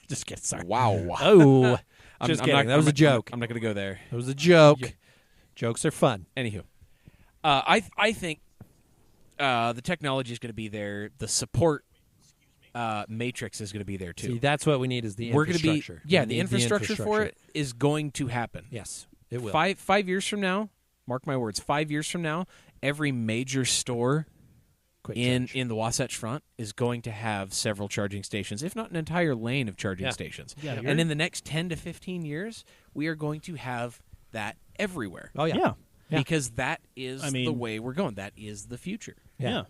Just kidding. Sorry. Wow. Oh, just kidding. That was a joke. I'm not going to go there. That was a joke. Yeah. Jokes are fun. Anywho, I think the technology is going to be there. The support matrix is going to be there too. See, that's what we need is the We're going infrastructure. to be We the need infrastructure for it is going to happen. Yes, it will. 5 years from now, mark my words. 5 years from now, every major store Quick in charge. the Wasatch Front is going to have several charging stations, if not an entire lane of charging Yeah. stations. Yeah, and in the next 10 to 15 years, we are going to have that everywhere. Oh yeah. Yeah. Yeah. Because that is I mean- the way we're going. That is the future. Yeah.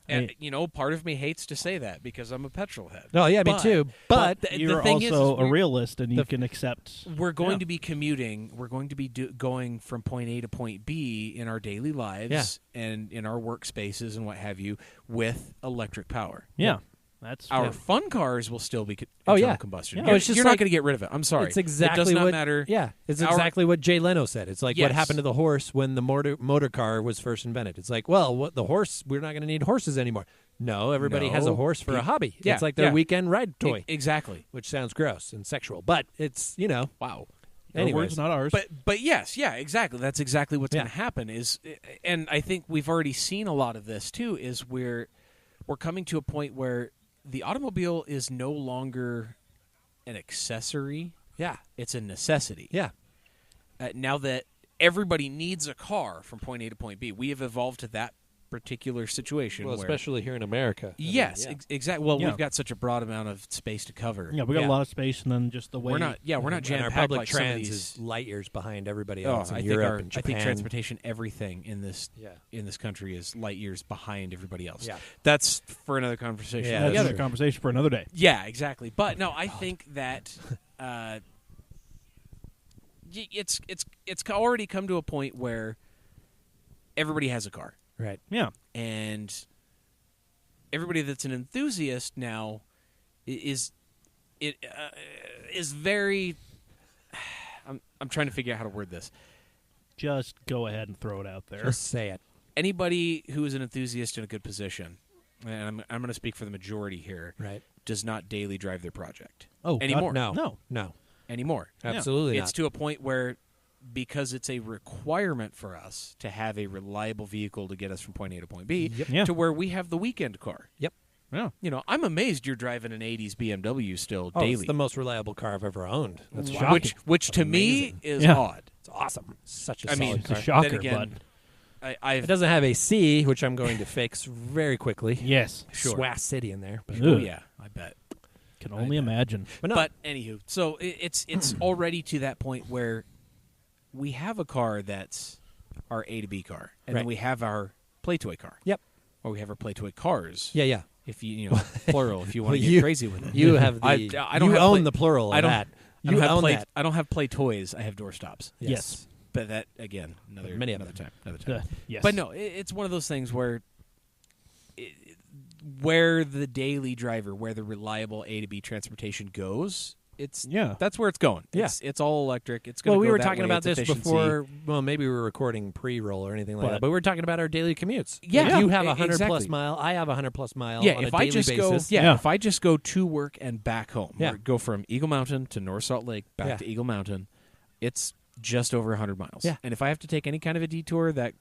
And, part of me hates to say that because I'm a petrol head. Oh yeah, me too. But the You're thing also is a realist, and you can accept. we're going Yeah. to be commuting. We're going to be going from point A to point B in our daily lives and in our workspaces and what have you with electric power. Yeah. That's Our fun cars will still be Oh, internal yeah. combustion. Yeah. You're, It's just you're like- not going to get rid of it. I'm sorry. it's exactly it does not what matter. Yeah, it's Our- exactly what Jay Leno said. It's like what Yes. happened to the horse when the motor car was first invented. It's like, well, what the horse? We're not going to need horses anymore. No, everybody has a No. horse for a hobby. Yeah, It's like their yeah. weekend ride toy, Exactly. which sounds gross and sexual, but it's Wow. Your anyways. words, not ours. But yes, yeah, exactly. That's exactly what's Yeah. going to happen. And I think we've already seen a lot of this too. Is we're coming to a point where the automobile is no longer an accessory; Yeah, it's a necessity. yeah, Now that everybody needs a car from point A to point B, we have evolved to that particular situation. well, where, especially here in America. yes, exactly. Well, Yeah. we've got such a broad amount of space to cover. yeah, we got a lot of space, and then just the way We're not. Yeah, we're not And jam our packed public like some of trans these. is light years behind everybody Oh, else in I Europe and I Japan. think transportation, everything in this Yeah. in this country is light years behind everybody else. Yeah. That's for another conversation. Yeah, That's that's another conversation for another day. Yeah, exactly. But no, I think that it's already come to a point where everybody has a car, Right. Yeah. and everybody that's an enthusiast now is very. I'm trying to figure out how to word this. Just go ahead and throw it out there. Just say it. Anybody who is an enthusiast in a good position, and I'm going to speak for the majority here, Right. does not daily drive their project Oh, anymore. No. No. Anymore. Absolutely It's not. to a point where, because it's a requirement for us to have a reliable vehicle to get us from point A to point B, Yep. Yeah. to where we have the weekend car. Yep. Yeah. I'm amazed you're driving an 80s BMW still Oh, daily. it's the most reliable car I've ever owned. That's Shocking. why. which to Amazing. me is Yeah. odd. It's awesome. Such a I mean, solid It's a car. shocker, Then again, but I've It doesn't have a C, which I'm going to fix very quickly. yes, Sure. Swass City in there. But, Ugh. oh yeah, I bet. can only imagine. but no. But anywho, so it's already to that point where we have a car that's our A to B car, and then Right. we have our play toy car. Yep. Or we have our play toy cars. Yeah, yeah. If you plural, if you want to Well, get crazy with it. You have the. I don't you have own play- the plural of I don't- that. I don't You have own play, that. I don't have play toys. I have doorstops. Yes. But that again, another Many of another them. time. Yes. But no, it's one of those things where where the daily driver, where the reliable A to B transportation goes, that's where it's going. Yeah. It's all electric. It's going Well, to we go were that talking way. about It's this efficiency. before. Well, maybe we were recording pre-roll or anything like But- that. But we were talking about our daily commutes. Yeah. you have a 100 plus Exactly. mile. I have a 100 plus mile. Yeah, on if a I daily just basis. go, Yeah. if I just go to work and back home, Yeah. or go from Eagle Mountain to North Salt Lake, back Yeah. to Eagle Mountain, it's just over 100 miles. Yeah. And if I have to take any kind of a detour, that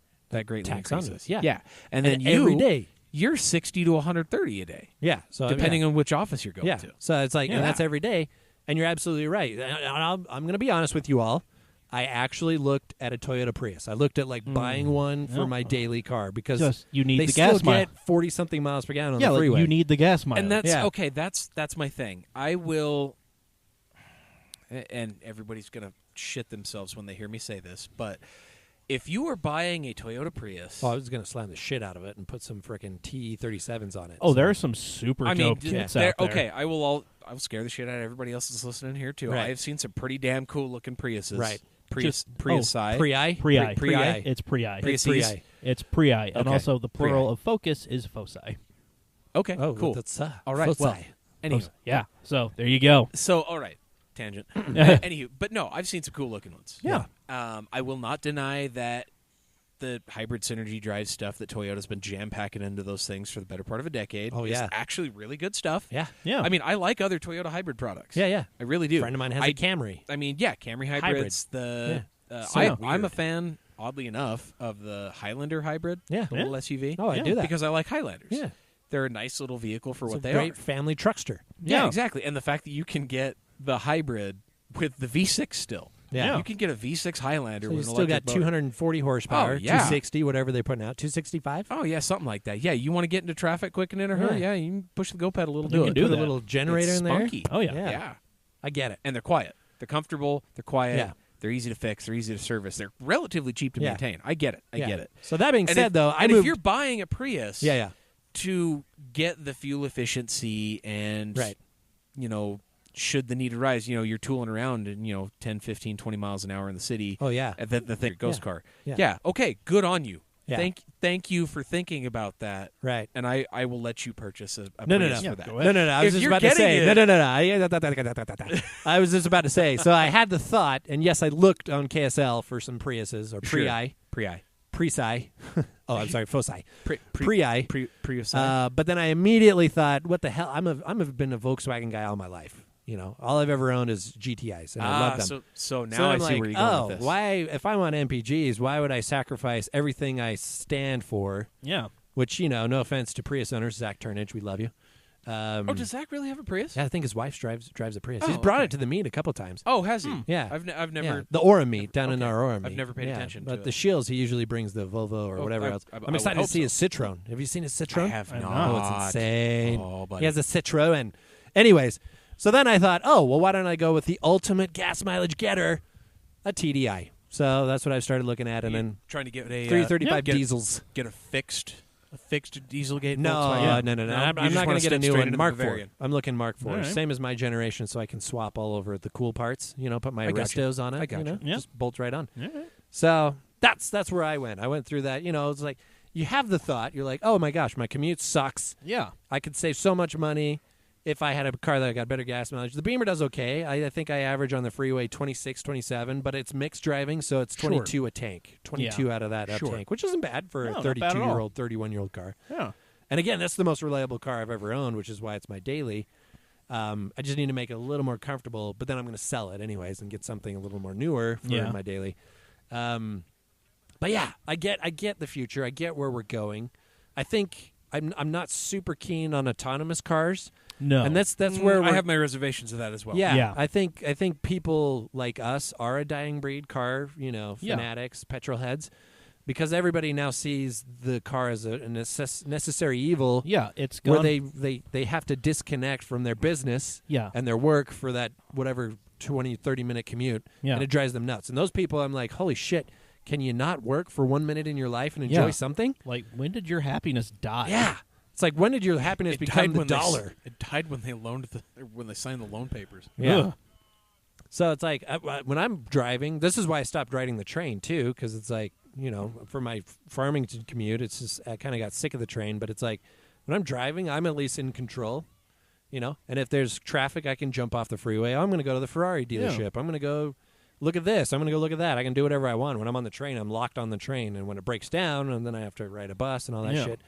greatly tax on increases. it. Yeah. yeah. And then every day. you're 60 to 130 a day, Yeah, so depending on which office you're going yeah. to. So it's like, Yeah. and that's every day. And you're absolutely right. And I'm going to be honest with you all. I actually looked at a Toyota Prius. I looked at buying one for Yeah. my daily car because Just you need they the still gas mile. get 40 something miles per gallon on Yeah, the like, freeway. you need the gas mile. And that's Yeah. okay. That's my thing. I will, and everybody's gonna shit themselves when they hear me say this, but if you are buying a Toyota Prius, Oh, I was going to slam the shit out of it and put some freaking T37s on it. oh, So- there are some super dope kits out there. okay, I'll scare the shit out of everybody else that's listening here too. Right. I have seen some pretty damn cool looking Priuses. Right. Prius, Just- Prius-i. Pre-I? Pre-I. Pre-I. It's pre-I. Prius- Pre-I. It's pre-I, and Okay. also the plural Pre-I. of focus is foci. Okay, Oh, cool. That's, All right, foci. well, anyway, Foci. Yeah. So there you go. so all right, tangent. Anywho, but no, I've seen some cool looking ones. Yeah. I will not deny that the hybrid synergy drive stuff that Toyota's been jam packing into those things for the better part of a decade Oh, is yeah. actually really good stuff. Yeah. Yeah. I mean, I like other Toyota hybrid products. Yeah, yeah. I really do. A friend of mine has a Camry. I mean, yeah, Camry hybrids. Yeah. I'm weird. a fan, oddly enough, of the Highlander hybrid, Yeah. the Yeah. little SUV. Oh, I do that. because I like Highlanders. Yeah. They're a nice little vehicle for It's what a they great are. family truckster. Yeah, exactly. And the fact that you can get the hybrid with the V6 still. Yeah. You can get a V6 Highlander So you with an still got electric motor. 240 horsepower, Oh, yeah. 260, whatever they're putting out, 265. Oh, yeah, something like that. Yeah, you want to get into traffic quick and in a hurry? Yeah. Yeah, you can push the go pedal a little You bit. can do Put that. a little generator It's in there. spunky. Oh, yeah. Yeah. I get it. And they're quiet. They're comfortable. They're quiet. Yeah. They're easy to fix. They're easy to service. They're relatively cheap to Yeah. maintain. I get it. I Yeah. get it. So that being And said, if, though, and if you're buying a Prius yeah. to get the fuel efficiency and, Right. should the need arise, you're tooling around and, 10, 15, 20 miles an hour in the city. Oh, yeah. And the thing, ghost Yeah. car. Yeah. Yeah. Okay. Good on you. Yeah. Thank you for thinking about that. Right. And I will let you purchase a No. Prius for Yeah, that. go ahead. No. I was If just you're about to getting say. it- No. I was just about to say. So I had the thought, and yes, I looked on KSL for some Priuses or Prii. Preci. Oh, I'm sorry, Foci. Prii. Prius. But then I immediately thought, what the hell? I've been a Volkswagen guy all my life. All I've ever owned is GTIs, and I love them. So now So I I'm see like, where you're going with this. why? If I want MPGs, why would I sacrifice everything I stand for? Yeah. Which, no offense to Prius owners, Zach Turnage, we love you. Does Zach really have a Prius? Yeah, I think his wife drives a Prius. Oh, He's brought okay. it to the meet a couple times. Oh, has he? Yeah. I've never. Yeah, the Aura meet down in Okay. our Aura I've meet. never paid attention to But it. the Shields, he usually brings the Volvo or Oh, whatever I- else. I I'm would excited to hope see so. his Citroen. Have you seen his Citroen? I have I'm not. not. Oh, it's insane. Oh, buddy. He has a Citroen. Anyways, so then I thought, why don't I go with the ultimate gas mileage getter, a TDI. So that's what I started looking at, and then trying to get a 335 get diesels. a fixed Dieselgate. No, Volkswagen? no. You I'm just not wanna going to get a stick new straight one. into Mark the IV. Bavarian. I'm looking Mark IV. All right. Same as my generation, so I can swap all over the cool parts. Put my I gotcha. Arestos on it. I gotcha. Yeah. Just bolt right on. All right. So that's where I went. I went through that. It's like you have the thought. You're like, oh my gosh, my commute sucks. Yeah. I could save so much money if I had a car that got better gas mileage. The Beamer does okay. I think I average on the freeway 26, 27, but it's mixed driving, so it's 22 a tank. 22 out of that Sure. tank, which isn't bad for No, a not bad at all. 32-year-old, 31-year-old car. Yeah. And again, that's the most reliable car I've ever owned, which is why it's my daily. I just need to make it a little more comfortable, but then I'm going to sell it anyways and get something a little more newer for my daily. But yeah, I get the future. I get where we're going. I think I'm not super keen on autonomous cars. No. And that's where I have my reservations of that as well. yeah, Yeah. I think people like us are a dying breed, car, fanatics, petrol heads, because everybody now sees the car as a necessary evil. Yeah, it's where gone. they have to disconnect from their business Yeah. and their work for that whatever 20, 30-minute commute, Yeah. and it drives them nuts. And those people, I'm like, holy shit, can you not work for 1 minute in your life and enjoy Yeah. something? Like, when did your happiness die? Yeah. It's like, when did your happiness become the dollar? It died when they when they signed the loan papers. Yeah. Ugh. So it's like, when I'm driving, this is why I stopped riding the train, too, because it's like, for my Farmington commute, it's just, I kind of got sick of the train, but it's like, when I'm driving, I'm at least in control, and if there's traffic, I can jump off the freeway. I'm going to go to the Ferrari dealership. I'm going to go look at this. I'm going to go look at that. I can do whatever I want. When I'm on the train, I'm locked on the train, and when it breaks down, and then I have to ride a bus and all that Yeah. shit.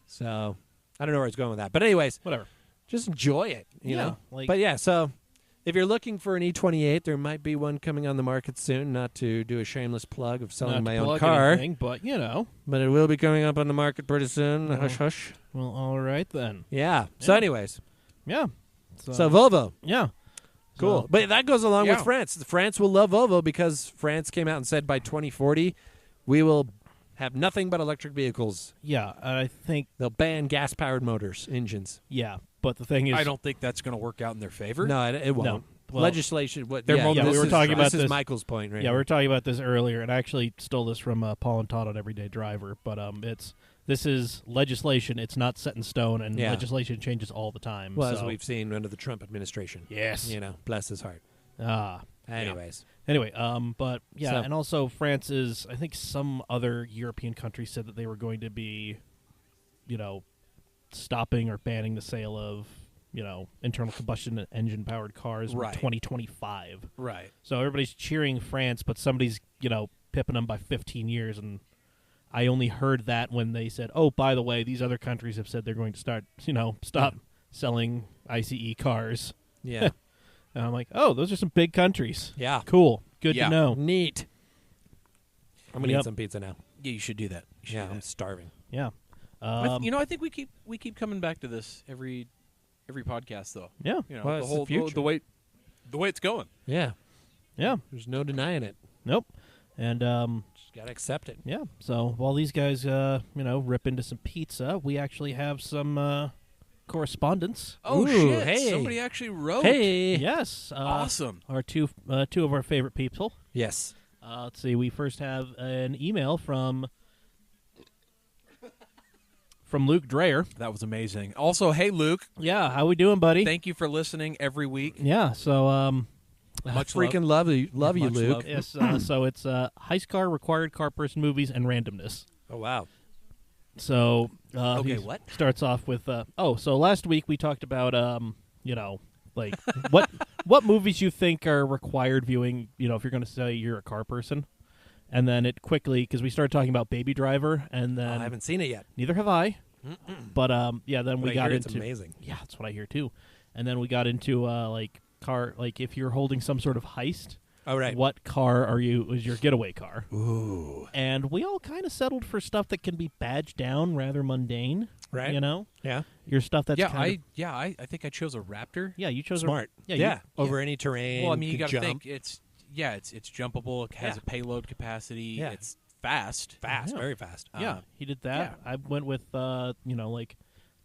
So I don't know where it's going with that. But anyways, Whatever. just enjoy it, you Yeah, know. like- But yeah, so if you're looking for an E28, there might be one coming on the market soon. Not to do a shameless plug of selling Not my to own plug car, anything, but, but it will be coming up on the market pretty soon. Well, Hush, hush. Well, all right then. Yeah. So Yeah. anyways, Yeah. so Volvo. Yeah. Cool. So- But that goes along with Yeah. France. France will love Volvo because France came out and said by 2040, we will have nothing but electric vehicles. Yeah, I think, They'll ban gas-powered motors, engines. yeah. But the thing is, I don't think that's going to work out in their favor. No, it won't. No. Well, Legislation. What? They're Yeah, more- yeah, this we were is- talking about this is this- Michael's point, right? Yeah, now. we were talking about this earlier, and I actually stole this from Paul and Todd on Everyday Driver. But this is legislation; it's not set in stone, and Yeah. legislation changes all the time. Well, so. as we've seen under the Trump administration. Yes. Bless his heart. Ah. Anyways, Anyway, but yeah, So- and also France is. I think some other European countries said that they were going to be, stopping or banning the sale of, internal combustion engine powered cars Right. by 2025. Right. So everybody's cheering France, but somebody's, pipping them by 15 years. And I only heard that when they said, oh, by the way, these other countries have said they're going to start, stop selling ICE cars. yeah, And I'm like, oh, those are some big countries. yeah, Cool. Good Yeah. to know. neat. I'm gonna Yep. eat some pizza now. Yeah, you should do that. You should Yeah, do I'm that. starving. Yeah. I think we keep coming back to this every podcast, though. Yeah. Well, it's the future. the way it's going. Yeah. Yeah. There's no denying it. Nope. And Just got to accept it. yeah, so while these guys rip into some pizza, we actually have some correspondence. Oh Ooh, shit! hey. Somebody actually wrote. Hey. Yes. Awesome. Our two of our favorite people. Yes. Let's see. We first have an email from Luke Dreyer. That was amazing. Also, hey Luke, Yeah, how we doing, buddy? thank you for listening every week. Yeah. So Much Freaking love you, Much Luke. love. yes. So it's heist car, required car person movies, and randomness. Oh wow. So Okay, he what? starts off with so last week we talked about like what movies you think are required viewing, if you're going to say you're a car person. And then it quickly, because we started talking about Baby Driver, and then I haven't seen it yet. neither have I. But then we But I got hear into it's amazing. Yeah, that's what I hear too. And then we got into if you're holding some sort of heist, Oh right. what car is your getaway car? Ooh. And we all kind of settled for stuff that can be badged down, rather mundane. Right. Yeah, your stuff that's I think I chose a Raptor. you chose Smart. Yeah. Over any terrain. Well, I mean, you could got to jump. think it's jumpable. It has Yeah. a payload capacity. Yeah. It's fast. Fast, Yeah. very fast. Yeah, he did that. I went with like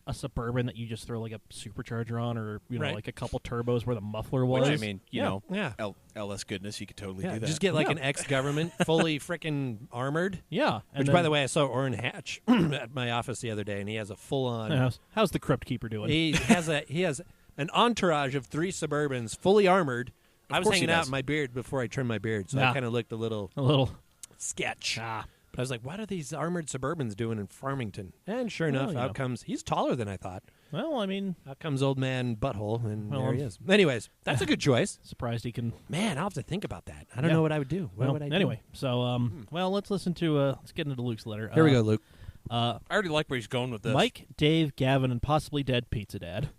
a Suburban that you just throw like a supercharger on, or Right. like a couple turbos where the muffler was. Which I mean, Yeah. Yeah. LS goodness, you could totally Yeah, do that. just get like Yeah. an ex-government, fully freaking armored. Yeah. Which, by the way, I saw Orrin Hatch at my office the other day, and he has a full-on. how's the Crypt Keeper doing? He has an entourage of 3 Suburbans, fully armored. I was course he hanging out does. in my beard before I trimmed my beard, so Yeah. I kind of looked a little a little. sketch. Ah. But I was like, what are these armored Suburbans doing in Farmington? And sure Well, enough, you out know. comes, he's taller than I thought. Well, I mean, Out comes old man Butthole, and Well, there he is. Anyways, that's a good choice. surprised he can. Man, I'll have to think about that. I don't Yeah. know what I would do. What Well, would I do? anyway, so let's listen to let's get into Luke's letter. Here we go, Luke. I already like where he's going with this. Mike, Dave, Gavin, and possibly dead Pizza Dad.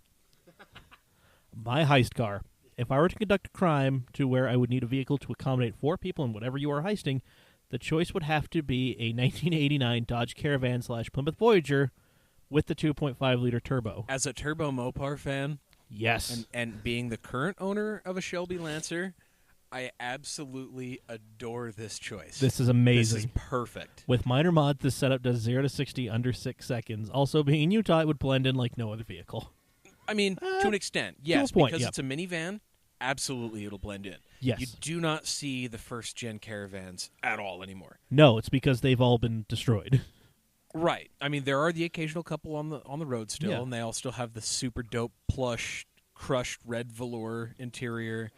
My heist car. If I were to conduct a crime to where I would need a vehicle to accommodate 4 people in whatever you are heisting, the choice would have to be a 1989 Dodge Caravan / Plymouth Voyager with the 2.5-liter turbo. As a Turbo Mopar fan, Yes. and being the current owner of a Shelby Lancer, I absolutely adore this choice. This is amazing. This is perfect. With minor mods, this setup does 0 to 60 under 6 seconds. Also, being in Utah, it would blend in like no other vehicle. I mean, to an extent, yes, a point, because yeah. it's a minivan. Absolutely, it'll blend in. Yes. You do not see the first-gen Caravans at all anymore. No, it's because they've all been destroyed. Right. I mean, there are the occasional couple on the road still, Yeah. and they all still have the super dope plush crushed red velour interior,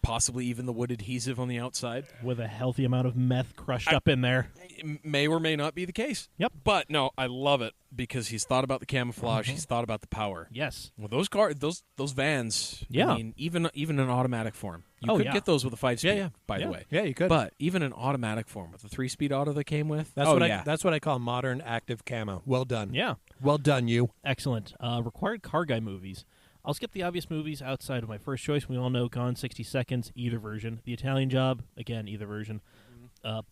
possibly even the wood adhesive on the outside. With a healthy amount of meth crushed up in there. It may or may not be the case. Yep. But no, I love it because he's thought about the camouflage. He's thought about the power. Yes. Well, those vans. Yeah. I mean, even in automatic form, you Oh, could yeah. get those with a 5-speed. Yeah. By Yeah. the way. Yeah, you could. But even in automatic form with the 3-speed auto that came with. That's yeah. that's what I call modern active camo. Well done. Yeah. Well done, you. Excellent. Required car guy movies. I'll skip the obvious movies outside of my first choice. We all know Gone 60 Seconds, either version. The Italian Job, again, either version.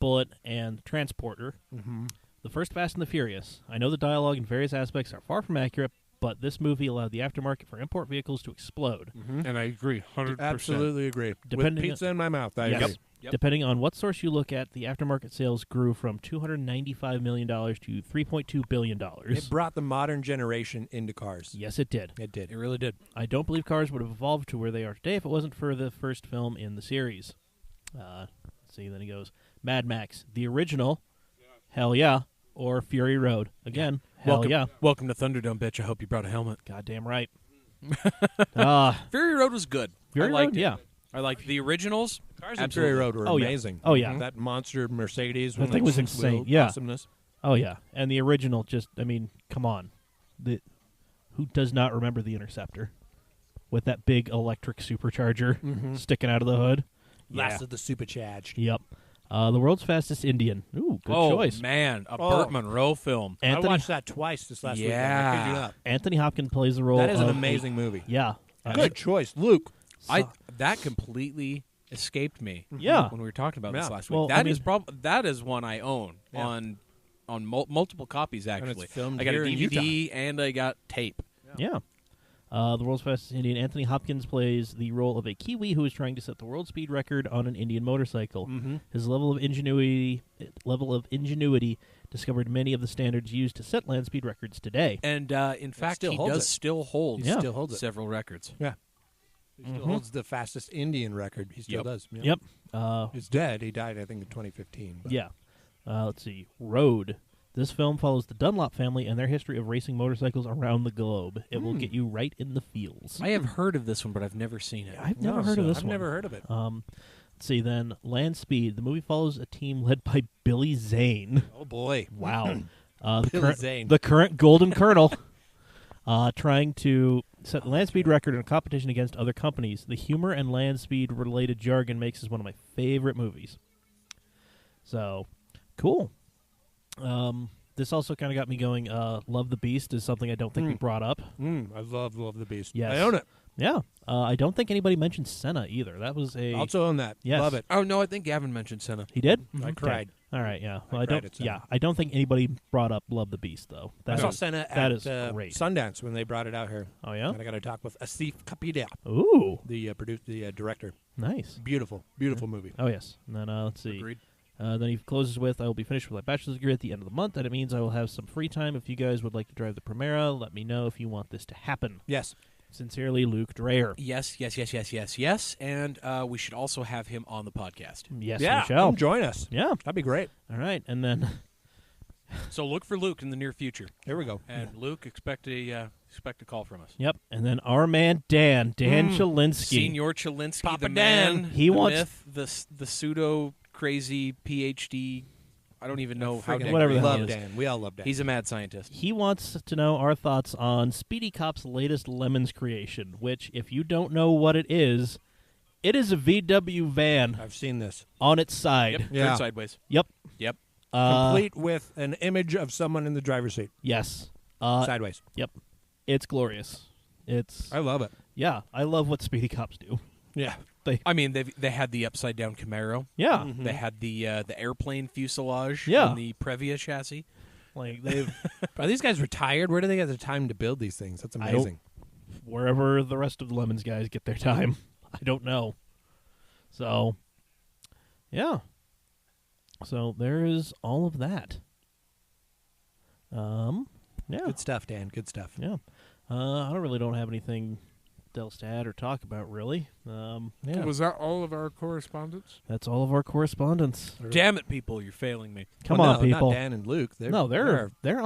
Bullet and Transporter. Mm-hmm. The first Fast and the Furious. I know the dialogue and various aspects are far from accurate, but this movie allowed the aftermarket for import vehicles to explode. And I agree, 100%. Absolutely agree. Depending With pizza in my mouth, I Yes. agree. Yep. Depending on what source you look at, the aftermarket sales grew from $295 million to $3.2 billion. It brought the modern generation into cars. Yes, it did. It did. It really did. I don't believe cars would have evolved to where they are today if it wasn't for the first film in the series. Let's see, then he goes, Mad Max, the original, hell yeah, or Fury Road. Again, hell yeah. Welcome to Thunderdome, bitch. I hope you brought a helmet. Goddamn right. Fury Road was good. Fury I liked Road, it. yeah. I liked the originals. Cars in Absolutely. Fury Road were Oh, yeah. amazing. Oh, yeah. That monster Mercedes. That with thing was 6-wheel insane. Yeah. Awesomeness. Oh, yeah. And the original just, I mean, come on. Who does not remember the Interceptor? With that big electric supercharger sticking out of the hood. Last of the supercharged. Yep. The World's Fastest Indian. Ooh, good choice. Man, a Oh. Burt Munro film. I Anthony, watched that twice this last weekend. I picked it up. Anthony Hopkins plays the role That is an of amazing movie. Yeah. Good choice, Luke. That completely escaped me. Yeah. When we were talking about this Yeah. last week, Well, that I is mean- that is one I own Yeah. on on multiple copies, And actually. it's filmed I got a here in DVD and I got tape. Yeah. The world's fastest Indian, Anthony Hopkins, plays the role of a Kiwi who is trying to set the world speed record on an Indian motorcycle. Mm-hmm. His level of ingenuity discovered many of the standards used to set land speed records today. And in fact, still he holds does it. still hold Yeah. Still holds it. several records. Yeah. He still holds the fastest Indian record. He still Yep. does. Yeah. Yep. He's dead. He died, I think, in 2015. But. Yeah. Let's see. Road. This film follows the Dunlop family and their history of racing motorcycles around the globe. It will get you right in the feels. I have heard of this one, but I've never seen it. I've never heard of this I've one. never heard of it. Let's see, then. Land Speed. The movie follows a team led by Billy Zane. Oh, boy. Wow. Billy Zane. The current Golden Colonel. Trying to set the land speed record in a competition against other companies. The humor and land speed related jargon makes this one of my favorite movies. So, cool. This also kind of got me going. Love the Beast is something I don't think we brought up. I love the Beast. Yes. I own it. Yeah. I don't think anybody mentioned Senna either. That was a... Also own that. Yes. Love it. Oh, no, I think Gavin mentioned Senna. He did? I Okay. cried. All right, yeah. Well, I I cried don't. at Senna. Yeah, I don't think anybody brought up Love the Beast though. I saw Senna that at is great. Sundance when they brought it out here. Oh yeah. And I got to talk with Asif Kapadia, Ooh, the director. nice. Beautiful movie. Oh yes. And then let's see. Agreed. Then he closes with, "I will be finished with my bachelor's degree at the end of the month, and it means I will have some free time. If you guys would like to drive the Primera, let me know if you want this to happen. Yes. Sincerely, Luke Dreyer." Yes. And we should also have him on the podcast. Yes, Yeah. we shall. Come join us. Yeah. That'd be great. All right, and then So look for Luke in the near future. Here we go. And Luke, expect a call from us. yep, and then our man Dan Chalinsky. Senior Chalinsky, Papa the man, Dan. He the wants- myth, the pseudo crazy PhD. I don't even know how. Freaking whatever the hell love he is. Dan. We all love Dan. He's a mad scientist. He wants to know our thoughts on Speedy Cop's latest Lemons creation, which, if you don't know what it is a VW van I've seen this. on its side. Yep. Yeah. Turn sideways. Yep. Yep. Complete with an image of someone in the driver's seat. Yes. Sideways. Yep. It's glorious. It's I love it. yeah. I love what Speedy Cops do. Yeah. I mean, they had the upside down Camaro. Yeah. They had the airplane fuselage Yeah. on the Previa chassis. Like they've Are these guys retired? Where do they get the time to build these things? That's I don't- amazing. wherever the rest of the Lemons guys get their time. I don't know. So yeah. So there is all of that. Yeah. Good stuff, Dan. Good stuff. Yeah. I don't have anything else to add or talk about, really. Yeah. Was that all of our correspondence? That's all of our correspondence. Damn it, people! You're failing me. Come Well, on, no, people. Not Dan and Luke. They're on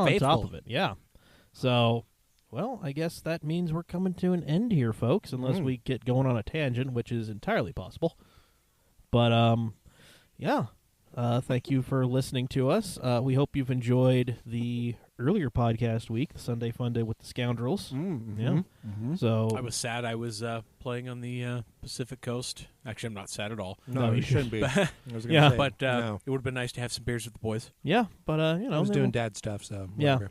faithful. top of it. Yeah. So, well, I guess that means we're coming to an end here, folks, unless we get going on a tangent, which is entirely possible. But yeah. Thank you for listening to us. We hope you've enjoyed the earlier podcast week, the Sunday Fun Day with the Scoundrels. Yeah. So I was sad I was playing on the Pacific Coast. Actually, I'm not sad at all. No, you shouldn't be. I was gonna Yeah. say, But no. it would have been nice to have some beers with the boys. yeah, but I was doing dad stuff, so Yeah. whatever.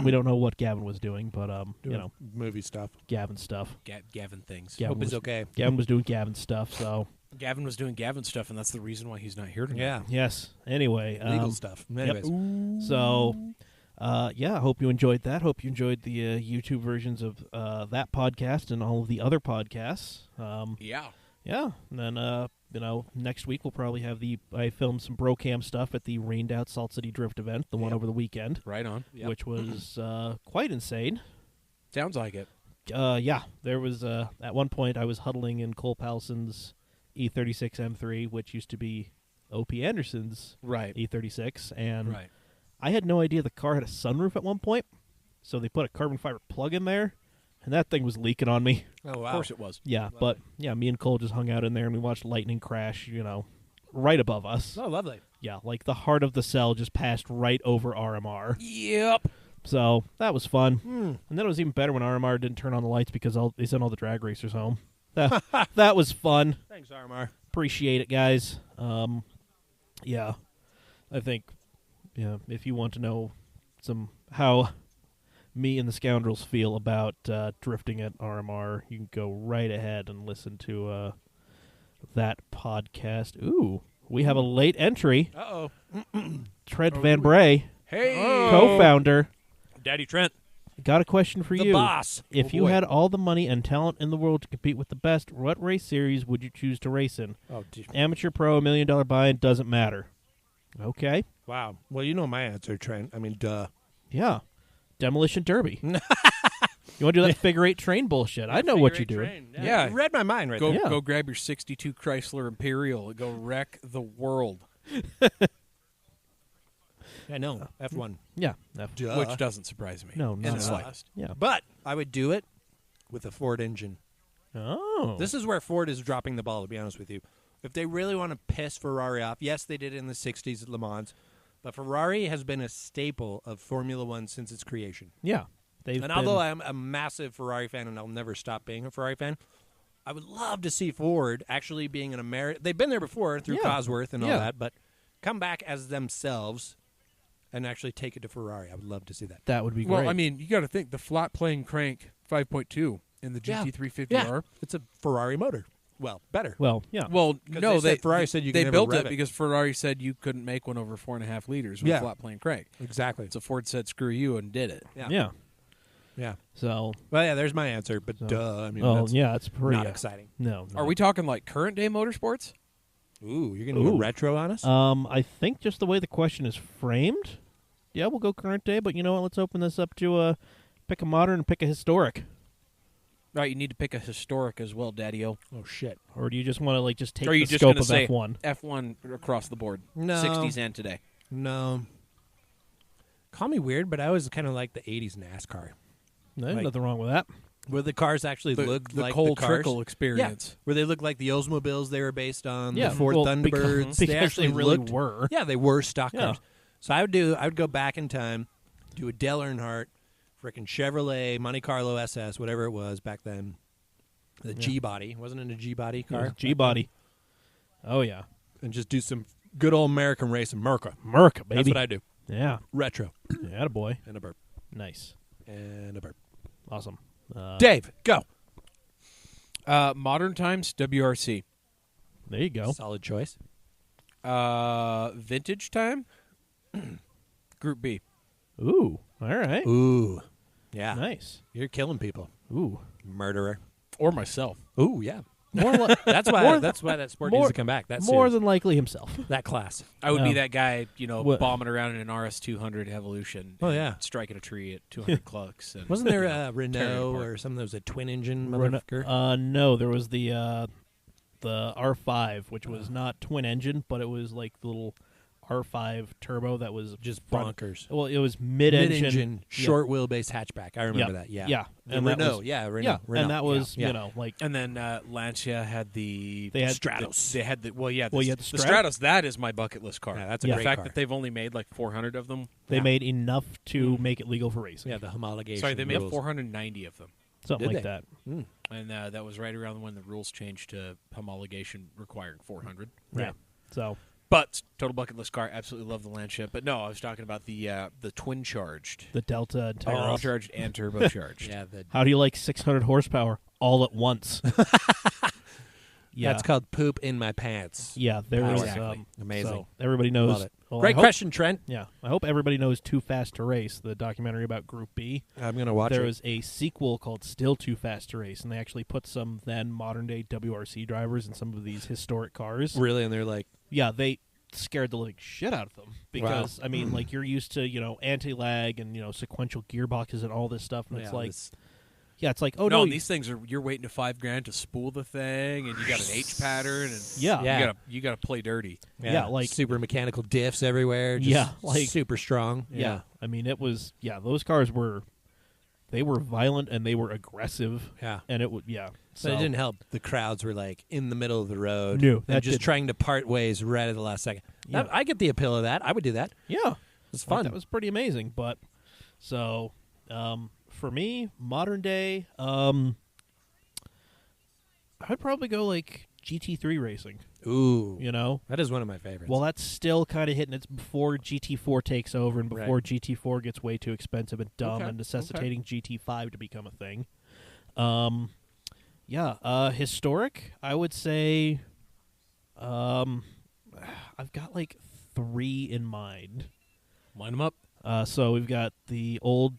we don't know what Gavin was doing, but Doing movie stuff. Gavin stuff. Gavin things. Gavin Hope was, it's okay. Gavin was doing Gavin stuff. So Gavin was doing Gavin stuff, and that's the reason why he's not here tonight. Yeah, yes. Anyway, legal stuff. Anyways, So, yeah, I hope you enjoyed that. Hope you enjoyed the YouTube versions of that podcast and all of the other podcasts. Yeah. Yeah, and then next week we'll probably have I filmed some Brocam stuff at the Rained Out Salt City Drift event, the one over the weekend, Right on. which was quite insane. Sounds like it. Yeah, there was at one point I was huddling in Cole Palson's E36 M3, which used to be O.P. Anderson's Right. E36, and Right. I had no idea the car had a sunroof at one point, so they put a carbon fiber plug in there, and that thing was leaking on me. oh wow, Of course it was. Yeah, but yeah, me and Cole just hung out in there and we watched lightning crash, right above us. oh lovely. Yeah, like the heart of the cell just passed right over RMR. Yep. So that was fun. And then it was even better when RMR didn't turn on the lights because they sent all the drag racers home. That was fun. Thanks, Armar. Appreciate it, guys. Yeah, I think if you want to know how me and the Scoundrels feel about drifting at RMR, you can go right ahead and listen to that podcast. Ooh, we have a late entry. Uh-oh. Trent Van Bray. Hey, co-founder. Daddy Trent, Got a question for the you. boss. If you had all the money and talent in the world to compete with the best, what race series would you choose to race in? Oh, dude. Amateur, pro, $1 million buy-in, doesn't matter. Okay. Wow. Well, you know my answer, Trent. I mean, duh. Yeah. Demolition Derby. You want to do that figure eight train bullshit? I know what you do. Yeah. You read my mind right Go there. Yeah. go grab your 62 Chrysler Imperial and go wreck the world, I know. F1. Yeah. Duh. which doesn't surprise me. No, in not the at all. slightest. Yeah. But I would do it with a Ford engine. Oh. This is where Ford is dropping the ball, to be honest with you. If they really want to piss Ferrari off, yes, they did it in the 60s at Le Mans, but Ferrari has been a staple of Formula One since its creation. Yeah. They've And been, although I'm a massive Ferrari fan and I'll never stop being a Ferrari fan, I would love to see Ford actually being an American. They've been there before through Yeah. Cosworth and all Yeah. that, but come back as themselves and actually take it to Ferrari. I would love to see that. that would be great. Well, I mean, you got to think the flat plane crank 5.2 in the Yeah. GT350R. Yeah, it's a Ferrari motor. Well, better. well, yeah. Well, 'Cause no, they said Ferrari said you they could never built rev it it. because Ferrari said you couldn't make one over 4.5 liters with Yeah. a flat plane crank. Exactly. So Ford said, "Screw you," and did it. Yeah. Yeah. Yeah. So, Well, yeah, there's my answer, but So- duh. I mean, oh, that's yeah, it's pretty not exciting. No. Are we talking like current day motorsports? Ooh, you're going to go Ooh. retro on us? I think just the way the question is framed, yeah, we'll go current day, but you know what? Let's open this up to pick a modern and pick a historic. Right, you need to pick a historic as well, Daddy-O. Oh, shit. Or do you just want to take Or are you the just scope gonna of say F1? F1 across the board, No. 60s and today. No. Call me weird, but I always kind of like the 80s NASCAR. There's Like- nothing wrong with that. Where the cars actually The, look the like Cole the cars. Trickle experience. Where they look like the Oldsmobiles they were based on, Yeah, the Ford well, Thunderbirds. because they actually they really looked, were. Yeah, they were stock Yeah. cars. So I would go back in time, do a Dale Earnhardt, frickin' Chevrolet, Monte Carlo SS, whatever it was back then. The G-body. Wasn't it a G-body car? G-body. Oh, yeah. And just do some good old American racing. Merca. Merca, baby. That's what I do. Yeah. Retro. Yeah, boy. And a burp. Nice. And a burp. Awesome. Dave, go. Modern times, WRC. There you go. Solid choice. Vintage time, Group B. Ooh. All right. Ooh. Yeah. Nice. You're killing people. Ooh. Murderer. Or myself. Ooh, yeah. More That's why More that's why that sport more- needs to come back. That's more than likely himself. that class. I would be Um, that guy, what- bombing around in an RS200 Evolution. Oh, and yeah. striking a tree at 200 clucks. And, Wasn't there a tearing it Renault apart. or something that was a twin engine Renault- motherfucker? no, there was the R5, which was not twin engine, but it was like the little R5 turbo that was Just front- bonkers. Well, it was mid-engine, Mid-engine, yeah. short wheelbase hatchback. I remember that. Yeah. Yeah, The and that Renault. was- Yeah, Renault. yeah, Renault. and that was yeah. like And then Lancia had the They had- Stratos. They had the you had the the Stratos. That is my bucket list car. Yeah, that's a Yeah. The great fact car. that they've only made like 400 of them. they Yeah. made enough to make it legal for racing. Yeah, the homologation. Sorry, they made rules. 490 of them. Something Did like they? that. Mm. And that was right around when the rules changed to homologation requiring 400. Yeah. So But total bucket list car, absolutely love the Lancia. But no, I was talking about the twin charged, the Delta and Tyros. charged and turbocharged. Yeah, How do you like 600 horsepower all at once? Yeah. That's called poop in my pants. Yeah, there was Exactly. Amazing. So everybody knows. Love it. Well, Great I hope- question, Trent. Yeah, I hope everybody knows Too Fast to Race, the documentary about Group B. I'm gonna watch There it. was a sequel called Still Too Fast to Race, and they actually put some then modern day WRC drivers in some of these historic cars. Really, and they're like, Yeah, they scared the living shit out of them because I mean, like you're used to anti-lag and sequential gearboxes and all this stuff, and it's yeah, like this- it's like oh no, no, and these things you're waiting to $5,000 to spool the thing, and you got an H pattern, and Yeah. Yeah. you gotta play dirty. Yeah, like- super mechanical diffs everywhere. Just Yeah, like- super strong. yeah. I mean, it was those cars were violent and they were aggressive, yeah. and it would So it didn't help. The crowds were like in the middle of the road. No, and that just didn't. trying to part ways right at the last second. Yeah. I get the appeal of that. I would do that. Yeah, It's like, fun. that was pretty amazing. But so for me, modern day, I'd probably go like GT3 racing. Ooh, You know, that is one of my favorites. well, that's still kind of hitting. It's before GT4 takes over and before Right. GT4 gets way too expensive and dumb Okay, and necessitating GT5 to become a thing. Historic, I would say. I've got like 3 in mind. Line them up. So we've got the old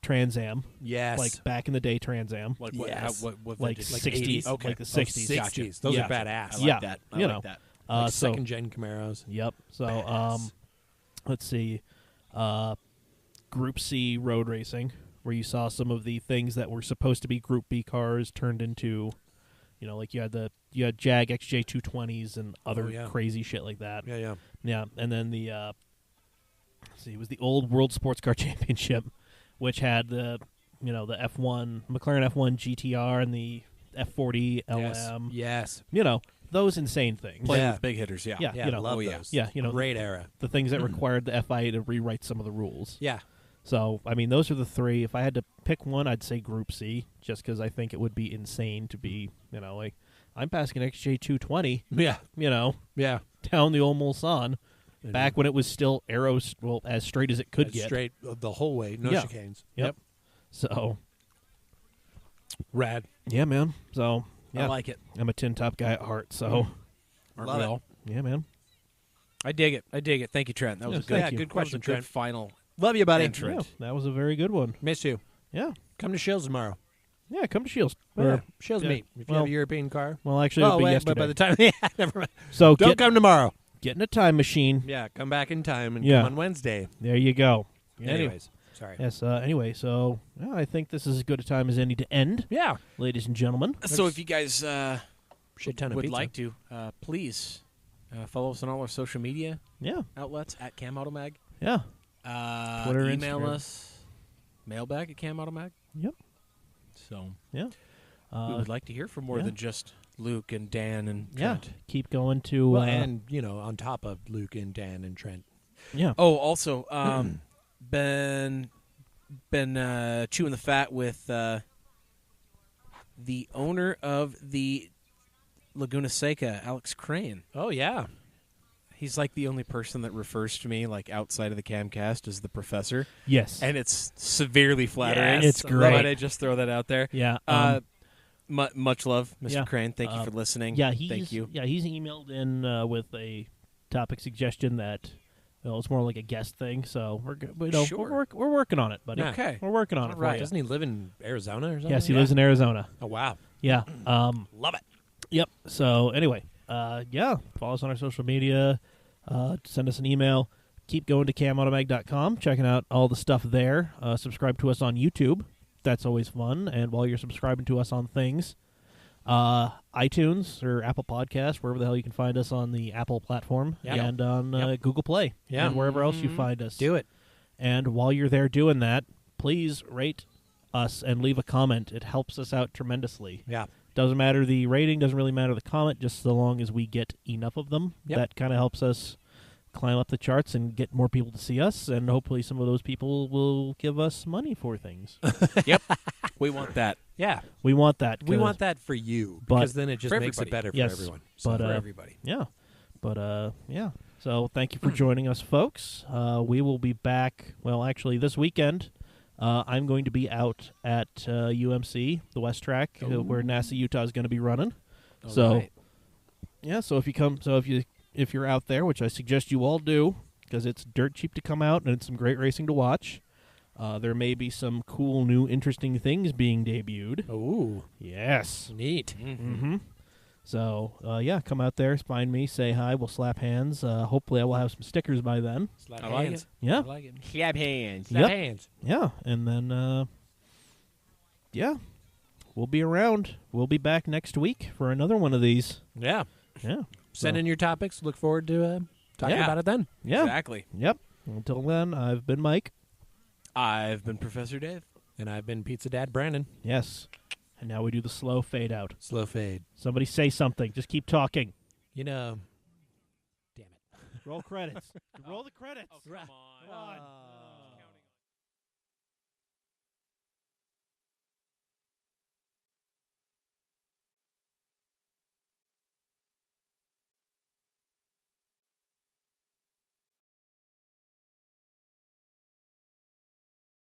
Trans Am, Yes. like back in the day Trans Am, Like Yes. what like vintage? 60s, Okay. like the 60s. 60s. Those Yeah. are badass. I like Yeah. that. I You like know. that. Like So second-gen Camaros. yep. So Badass. let's see, Group C road racing, where you saw some of the things that were supposed to be Group B cars turned into, like you had Jag XJ 220s and other yeah. crazy shit like that. Yeah. Yeah, and then the let's see, it was the old World Sports Car Championship, which had the the F1 McLaren F1 GTR and the F40 LM. Yes. Those insane things. Playing Yeah. with big hitters, yeah. Yeah. Yeah, love those. Yeah, Great era. the things that required the FIA to rewrite some of the rules. Yeah. So, I mean, those are the three. If I had to pick one, I'd say Group C, just because I think it would be insane to be, like, I'm passing an XJ220, Yeah. Yeah. down the old Mulsanne, back when it was still as straight as it could It's get. straight the whole way. No Yeah. chicanes. Yep. So, Rad. yeah, man. So, yeah, I like it. I'm a tin top guy at heart, so, Aren't Love we it. all? yeah, man. I dig it. Thank you, Trent. That was Yes, a good, thank you. good question, that was a Trent. good final Love you, buddy. entrant. Yeah, that was a very good one. Miss you. Yeah. Come to Shields tomorrow. Yeah, come to Shields. Shields yeah. meet. If you Well- have a European car. Well, actually, it'll be wait, yesterday. but by the time, yeah, never mind. So, Don't come tomorrow. get in a time machine. Yeah, come back in time and Yeah. come on Wednesday. There you go. Anyways, sorry. Yes, anyway, so I think this is as good a time as any to end, Yeah. ladies and gentlemen. So if you guys Shit ton of would pizza. like to, please follow us on all our social media Yeah, outlets at CamAutoMag. yeah. Twitter, Email Instagram. us, mailbag at CamAutoMag. Yep. So Yeah. we would like to hear from more yeah. than just Luke and Dan and Yeah. Trent. Keep going to Well, and, on top of Luke and Dan and Trent. yeah. Oh, also, been chewing the fat with the owner of the Laguna Seca, Alex Crane. Oh, yeah. He's like the only person that refers to me, like outside of the CAMcast, as the professor, Yes. and it's severely flattering. Yes, it's great. Might I just throw that out there? yeah. Much love, Mr. yeah. Crane. Thank you for listening. Yeah, thank you. Yeah, he's emailed in with a topic suggestion that it's more like a guest thing. So Sure. we're working on it, buddy. Yeah. Okay. We're working on it. All for right. you. Doesn't he live in Arizona or something? Yes, he lives in Arizona. Oh, wow. Yeah. Love it. Yep. So anyway, yeah, follow us on our social media. Send us an email. Keep going to camautomag.com, checking out all the stuff there. Subscribe to us on YouTube. That's always fun. And while you're subscribing to us on things, iTunes or Apple Podcasts, wherever the hell you can find us on the Apple platform, Yeah. and on Google Play, Yeah. and wherever else you find us. Do it. And while you're there doing that, please rate us and leave a comment. It helps us out tremendously. Yeah. Doesn't matter the rating, doesn't really matter the comment, just so long as we get enough of them. Yep. That kind of helps us climb up the charts and get more people to see us, and hopefully some of those people will give us money for things. Yep. We want that. Yeah. We want that. We 'cause- want that for you, But- because then it just For makes it everybody. better for Yes, everyone. but, for uh, everybody. Yeah. But, yeah. So thank you for joining us, folks. We will be back, well, actually, this weekend. I'm going to be out at UMC, the West Track, where NASA Utah is going to be running. All So, right. yeah, so if you're out there, which I suggest you all do, because it's dirt cheap to come out and it's some great racing to watch. There may be some cool, new, interesting things being debuted. Ooh, Yes. neat. Mm-hmm. So, yeah, come out there, find me, say hi, we'll slap hands. Hopefully I will have some stickers by then. Slap I like hands. it. Yeah. I like it. Slap hands. Slap Yep. hands. Yeah, and then, yeah, we'll be around. We'll be back next week for another one of these. Yeah. Yeah. Send So- in your topics. Look forward to talking Yeah. about it then. Yeah. Exactly. Yep. Until then, I've been Mike. I've been Professor Dave. And I've been Pizza Dad Brandon. Yes. And now we do the slow fade out. Slow fade. Somebody say something. Just keep talking. You know, damn it. Roll credits. Roll the credits. Come on. Come on.